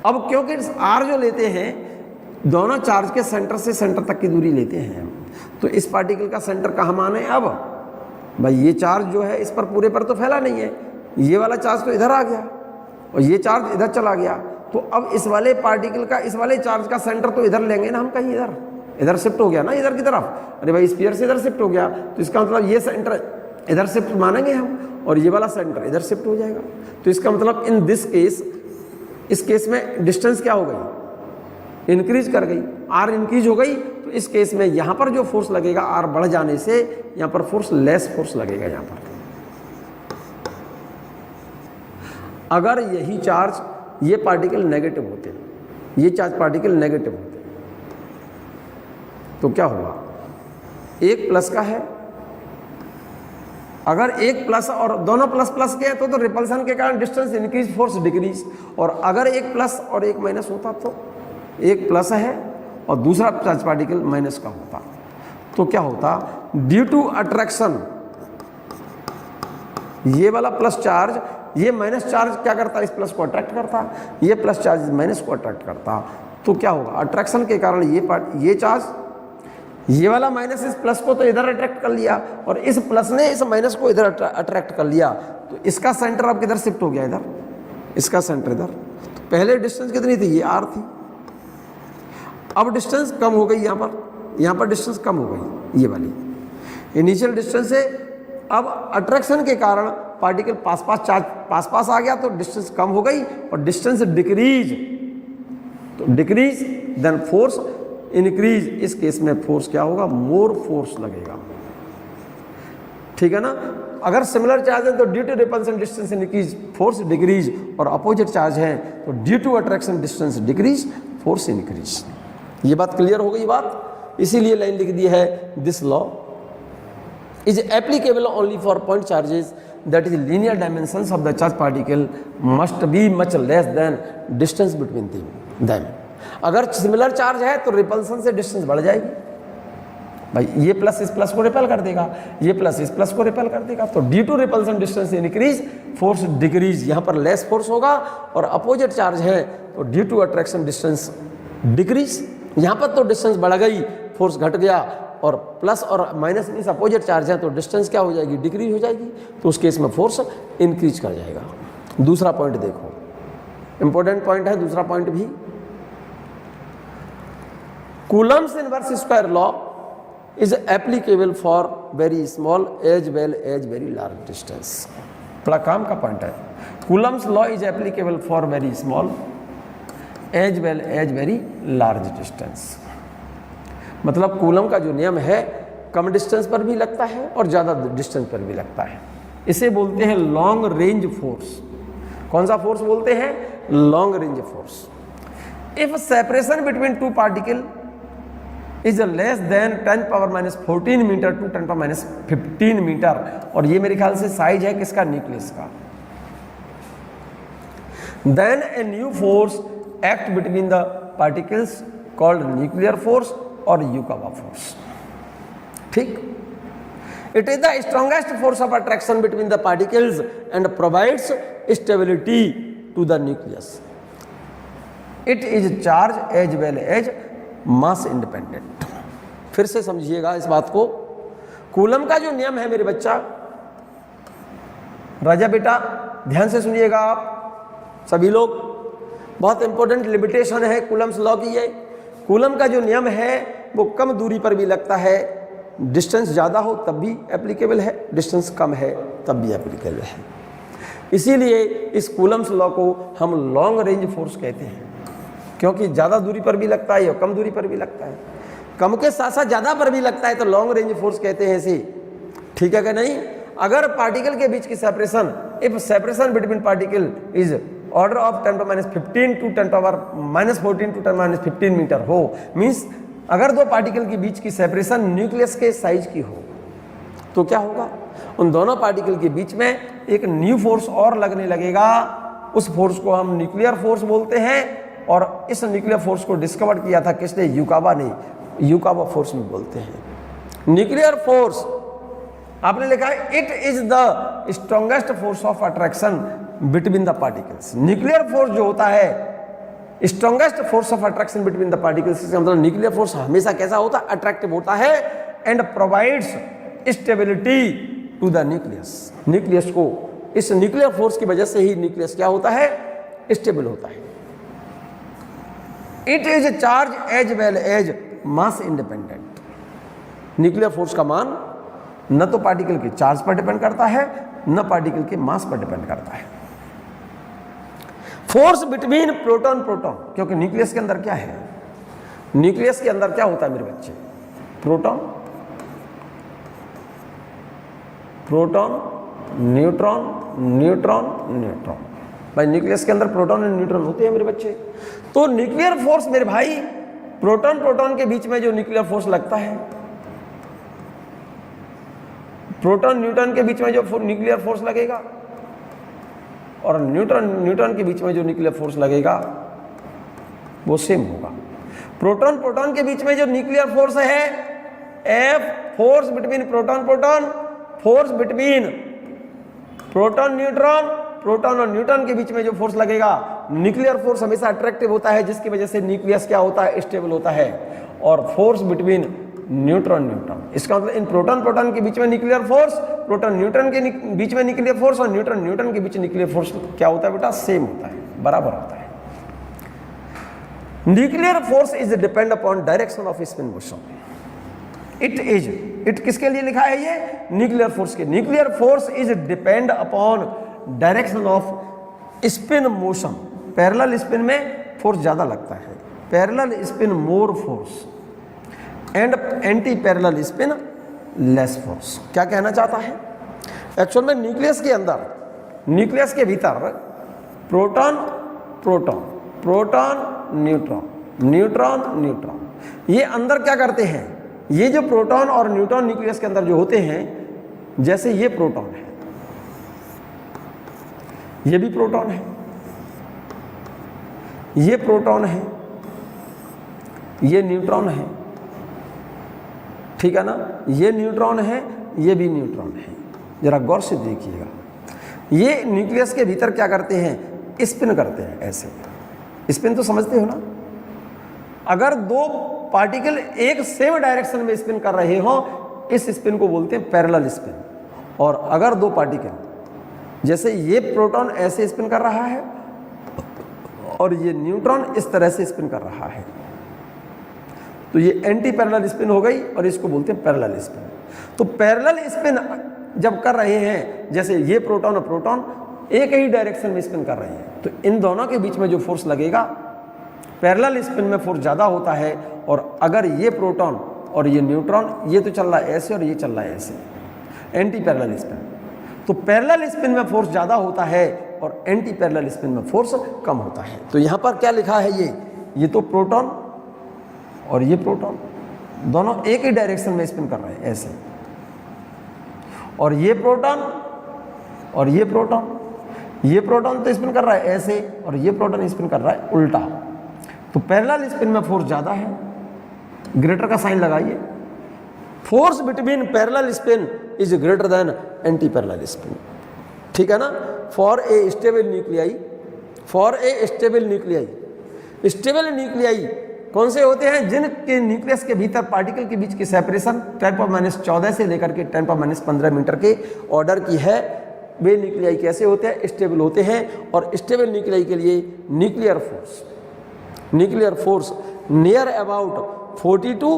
अब क्योंकि R जो लेते हैं दोनों चार्ज के सेंटर से सेंटर तक की दूरी लेते हैं, तो इस पार्टिकल का सेंटर कहाँ माने? अब भाई ये चार्ज जो है इस पर पूरे पर तो फैला नहीं है, ये वाला चार्ज तो इधर आ गया और ये चार्ज इधर चला गया, तो अब इस वाले पार्टिकल का इस वाले चार्ज का सेंटर तो इधर लेंगे ना हम, कहीं इधर शिफ्ट हो गया ना इधर की तरफ। अरे भाई स्फीयर से इधर शिफ्ट हो गया, तो इसका मतलब ये सेंटर इधर शिफ्ट मानेंगे हम और ये वाला सेंटर इधर शिफ्ट हो जाएगा। तो इसका मतलब इन दिस केस, इस केस में डिस्टेंस क्या हो गई? इंक्रीज कर गई, R इंक्रीज हो गई। तो इस केस में यहाँ पर जो फोर्स लगेगा R बढ़ जाने से यहाँ पर फोर्स लेस फोर्स लगेगा। यहाँ पर अगर यही चार्ज ये पार्टिकल नेगेटिव होते, ये चार्ज पार्टिकल नेगेटिव होते, तो क्या होगा? एक प्लस का है, अगर एक प्लस और दोनों प्लस प्लस के हैं तो रिपल्सन के कारण डिस्टेंस इंक्रीज फोर्स डिक्रीज, और अगर एक प्लस और एक माइनस होता तो एक प्लस है और दूसरा चार्ज पार्टिकल माइनस का होता, तो क्या होता? ड्यू टू अट्रैक्शन ये वाला प्लस चार्ज, ये माइनस चार्ज क्या करता? इस प्लस को अट्रैक्ट करता, ये प्लस चार्ज माइनस को अट्रैक्ट करता, तो क्या होगा? अट्रैक्शन के कारण ये चार्ज, ये वाला माइनस इस प्लस को तो इधर अट्रैक्ट कर लिया और इस प्लस ने इस माइनस को इधर अट्रैक्ट कर लिया, तो इसका सेंटर अब किधर शिफ्ट हो गया? इधर, इसका सेंटर इधर। तो पहले डिस्टेंस कितनी थी? ये R थी, अब डिस्टेंस कम हो गई, यहाँ पर डिस्टेंस कम हो गई, ये वाली इनिशियल डिस्टेंस से। अब अट्रैक्शन के कारण पार्टिकल पास पास आ गया तो डिस्टेंस कम हो गई और डिस्टेंस डिक्रीज, तो डिक्रीज देन फोर्स इंक्रीज। इस केस में फोर्स क्या होगा? मोर फोर्स लगेगा, ठीक है ना। अगर सिमिलर चार्ज है तो due to repulsion distance increase force decrease, और अपोजिट चार्ज है तो due to attraction distance decrease force increase. ये बात क्लियर हो गई बात, इसीलिए लाइन लिख दी है, this law is applicable only for point charges, that is linear dimensions of the charge particle must be much less than distance between them। अगर सिमिलर चार्ज है तो रिपल्सन से डिस्टेंस बढ़ जाएगी, भाई ये प्लस इस प्लस को रिपेल कर देगा, ये प्लस इस प्लस को रिपेल कर देगा, तो due to repulsion distance increase force decrease, यहाँ पर लेस फोर्स होगा, और अपोजिट चार्ज है तो due to attraction distance decrease, यहाँ पर तो डिस्टेंस बढ़ गई फोर्स घट गया, और प्लस और माइनस मीन्स अपोजिट चार्ज है तो डिस्टेंस क्या हो जाएगी, डिक्रीज हो जाएगी, तो उस केस में फोर्स इंक्रीज कर जाएगा। दूसरा पॉइंट देखो, इंपॉर्टेंट पॉइंट है दूसरा पॉइंट भी। Coulomb's inverse square law is applicable for very small as well as very large distance। बड़ा काम का पॉइंट है। Coulomb's law is applicable for very small as well as very large distance. मतलब कूलम का जो नियम है कम डिस्टेंस पर भी लगता है और ज़्यादा डिस्टेंस पर भी लगता है। इसे बोलते हैं लॉन्ग रेंज फोर्स। कौन सा फोर्स बोलते हैं, long range force. If separation between two particle is less than 10⁻⁴ metre to 10⁻15 metre, और ये मेरे ख्याल से साइज है किसका, न्यूक्लियस का। Then a new force act between the particles called nuclear force or Yukawa force. ठीक, it is the strongest force of attraction between the particles and provides stability to the nucleus. It is charge as well as mass independent. फिर से समझिएगा इस बात को। कूलम का जो नियम है मेरे बच्चा, राजा बेटा ध्यान से सुनिएगा आप सभी लोग, बहुत इंपॉर्टेंट लिमिटेशन है कूलम्स लॉ की। ये कूलम का जो नियम है वो कम दूरी पर भी लगता है, डिस्टेंस ज़्यादा हो तब भी एप्लीकेबल है, डिस्टेंस कम है तब भी एप्लीकेबल है। इसीलिए इस कूलम्स लॉ को हम लॉन्ग रेंज फोर्स कहते हैं, क्योंकि ज़्यादा दूरी पर भी लगता है और कम दूरी पर भी लगता है। कम के साथ साथ ज़्यादा पर भी लगता है तो लॉन्ग रेंज फोर्स कहते हैं इसे। ठीक है कि नहीं। अगर पार्टिकल के बीच की separation, if separation between particle is order of 10⁻15 to 10⁻⁴ to 10⁻15 metre हो, मीन्स अगर दो पार्टिकल के बीच की सेपरेशन न्यूक्लियस के साइज की हो तो क्या होगा, उन दोनों पार्टिकल के बीच में एक न्यू फोर्स और लगने लगेगा। उस फोर्स को हम न्यूक्लियर फोर्स बोलते हैं, और इस न्यूक्लियर फोर्स को डिस्कवर किया था किसने, युकावा ने। युकावा फोर्स में बोलते हैं। न्यूक्लियर फोर्स आपने लिखा है it is the strongest force of attraction between the particles. Nuclear force जो होता है strongest force of attraction between the particles, इसका मतलब न्यूक्लियर फोर्स हमेशा कैसा होता है, अट्रैक्टिव होता है and provides stability to the nucleus. Nucleus को, इस न्यूक्लियर फोर्स की वजह से ही न्यूक्लियस क्या होता है, स्टेबल होता है। It is charge as well as mass independent. Nuclear force का मान न तो पार्टिकल के चार्ज पर डिपेंड करता है न पार्टिकल के मास पर डिपेंड करता है। फोर्स बिटवीन प्रोटॉन प्रोटॉन, क्योंकि न्यूक्लियस के अंदर क्या है, न्यूक्लियस के अंदर क्या होता है मेरे बच्चे, proton, proton, neutron, neutron, neutron. भाई न्यूक्लियस के अंदर प्रोटॉन और न्यूट्रॉन होते हैं मेरे बच्चे। तो न्यूक्लियर फोर्स मेरे भाई, प्रोटॉन प्रोटॉन के बीच में जो न्यूक्लियर फोर्स लगता है, प्रोटॉन न्यूट्रॉन के बीच में जो न्यूक्लियर फोर्स लगेगा और न्यूट्रॉन न्यूट्रॉन के बीच में जो न्यूक्लियर फोर्स लगेगा वो सेम होगा। प्रोटॉन प्रोटॉन के बीच में जो न्यूक्लियर फोर्स है F, force between proton proton, force between proton neutron, proton और न्यूट्रॉन के बीच में जो फोर्स लगेगा, न्यूक्लियर फोर्स हमेशा अट्रैक्टिव होता है, जिसकी वजह से न्यूक्लियस क्या होता है, स्टेबल होता है। और फोर्स बिटवीन न्यूट्रॉन न्यूट्रॉन, इसका मतलब इन प्रोटॉन प्रोटॉन के बीच में न्यूक्लियर फोर्स, प्रोटॉन न्यूट्रॉन के बीच में न्यूक्लियर फोर्स और न्यूट्रॉन न्यूट्रॉन के बीच न्यूक्लियर फोर्स क्या होता है बेटा, सेम होता है, बराबर होता है। Nuclear force is depend upon direction off spin motion. It is, it किसके लिए लिखा है ये, न्यूक्लियर फोर्स के। Nuclear force is depend upon direction off spin motion. Parallel spin में फोर्स ज्यादा लगता है, parallel spin more force and anti parallel spin less force. क्या कहना चाहता है, एक्चुअल में न्यूक्लियस के अंदर, न्यूक्लियस के भीतर proton proton, proton neutron, neutron neutron, ये अंदर क्या करते हैं, ये जो प्रोटॉन और न्यूट्रॉन न्यूक्लियस के अंदर जो होते हैं, जैसे ये प्रोटॉन है, ये भी प्रोटॉन है, ये प्रोटॉन है, ये न्यूट्रॉन है, ठीक है ना, ये न्यूट्रॉन है, ये भी न्यूट्रॉन है। जरा गौर से देखिएगा, ये न्यूक्लियस के भीतर क्या करते हैं, स्पिन करते हैं, ऐसे स्पिन तो समझते हो ना। अगर दो पार्टिकल एक सेम डायरेक्शन में स्पिन कर रहे हो, इस स्पिन को बोलते हैं पैरेलल स्पिन। और अगर दो पार्टिकल, जैसे ये प्रोटॉन ऐसे स्पिन कर रहा है और ये न्यूट्रॉन इस तरह से स्पिन कर रहा है, तो ये एंटी पैरेलल स्पिन हो गई और इसको बोलते हैं पैरेलल स्पिन। तो पैरेलल स्पिन जब कर रहे हैं, जैसे ये प्रोटॉन और प्रोटॉन एक ही डायरेक्शन में स्पिन कर रहे हैं, तो इन दोनों के बीच में जो फोर्स लगेगा, पैरेलल स्पिन में फोर्स ज़्यादा होता है। और अगर ये प्रोटॉन और ये न्यूट्रॉन, ये तो चल रहा है ऐसे और ये चल रहा है ऐसे, एंटी पैरेलल स्पिन, तो पैरेलल स्पिन में फोर्स ज़्यादा होता है और एंटी पैरेलल स्पिन में फोर्स कम होता है। तो यहाँ पर क्या लिखा है, ये तो प्रोटॉन और ये प्रोटॉन दोनों एक ही डायरेक्शन में स्पिन कर रहे हैं ऐसे, और ये प्रोटॉन और ये प्रोटॉन, ये प्रोटॉन तो स्पिन कर रहा है ऐसे और ये प्रोटॉन स्पिन कर रहा है उल्टा। तो पैरेलल स्पिन में फोर्स ज़्यादा है, ग्रेटर का साइन लगाइए। Force between parallel spin is greater then anti parallel spin, ठीक है ना। For a stable nuclei, for a stable nuclei, stable nuclei कौन से होते हैं, जिनके न्यूक्लियस के भीतर पार्टिकल के बीच की सेपरेशन 10⁻14 से लेकर के 10⁻15 मीटर के ऑर्डर की है। वे न्यूक्लियाई कैसे होते हैं, स्टेबल होते हैं। और स्टेबल न्यूक्लियाई के लिए nuclear force near about 40 to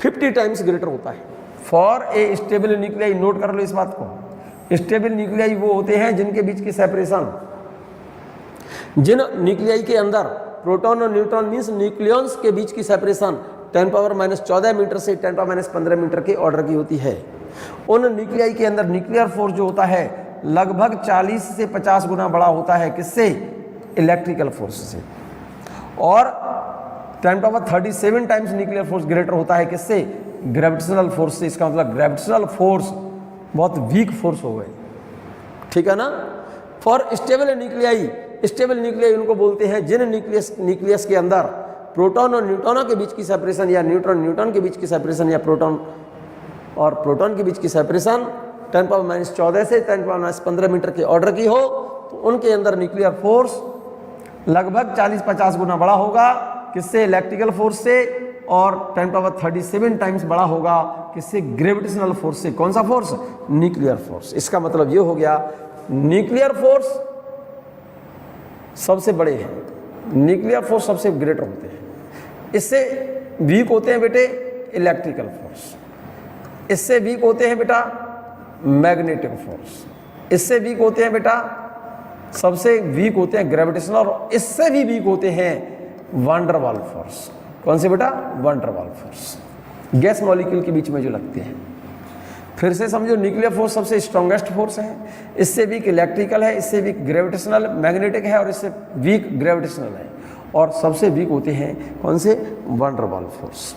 50 times greater होता है। For a stable nuclei, note कर लो इस बात को, स्टेबल न्यूक्लियाई वो होते हैं जिनके बीच की सेपरेशन, जिन न्यूक्लियाई के अंदर प्रोटॉन और न्यूट्रॉन मीन्स न्यूक्लियॉन्स के बीच की सेपरेशन 10⁻14 मीटर से 10⁻15 मीटर के ऑर्डर की होती है। उन न्यूक्लियाई के अंदर न्यूक्लियर फोर्स जो होता है लगभग 40 से 50 गुना बड़ा होता है, किससे, इलेक्ट्रिकल फोर्स से। और 10⁻37 टाइम्स न्यूक्लियर फोर्स ग्रेटर होता है, किससे, ग्रेविटेशनल फोर्स से। इसका मतलब ग्रेविटेशनल फोर्स बहुत वीक फोर्स हो गए, ठीक है ना। For stable nuclei, stable nuclei उनको बोलते हैं जिन न्यूक्लियस के अंदर प्रोटॉन और न्यूट्रॉनों के बीच की सेपरेशन, या न्यूट्रॉन के बीच की सेपरेशन, या प्रोटॉन और प्रोटॉन के बीच की सेपरेशन 10⁻14 से 10⁻15 मीटर के ऑर्डर की हो, तो उनके अंदर न्यूक्लियर फोर्स लगभग 40-50 गुना बड़ा होगा, किससे, इलेक्ट्रिकल फोर्स से। और 10⁻37 टाइम्स बड़ा होगा, किससे, ग्रेविटेशनल फोर्स से। कौन सा फोर्स, न्यूक्लियर फोर्स। इसका मतलब ये हो गया, न्यूक्लियर फोर्स सबसे बड़े हैं, न्यूक्लियर फोर्स सबसे ग्रेटर होते हैं। इससे वीक होते हैं बेटे इलेक्ट्रिकल फोर्स, इससे वीक होते हैं बेटा मैग्नेटिक फोर्स, इससे वीक होते हैं बेटा, सबसे वीक होते हैं ग्रेविटेशनल, और इससे भी वीक होते हैं वैन डर वाल्स फोर्स। कौन से बेटा, van der Waals force, gas molecule के बीच में जो लगते हैं। फिर से समझो, न्यूक्लियर फोर्स सबसे स्ट्रॉन्गेस्ट फोर्स है, इससे वीक इलेक्ट्रिकल है, इससे वीक ग्रेविटेशनल मैग्नेटिक है, और इससे वीक ग्रेविटेशनल है। और सबसे वीक होते हैं कौन से, van der Waals force.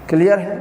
Clear है।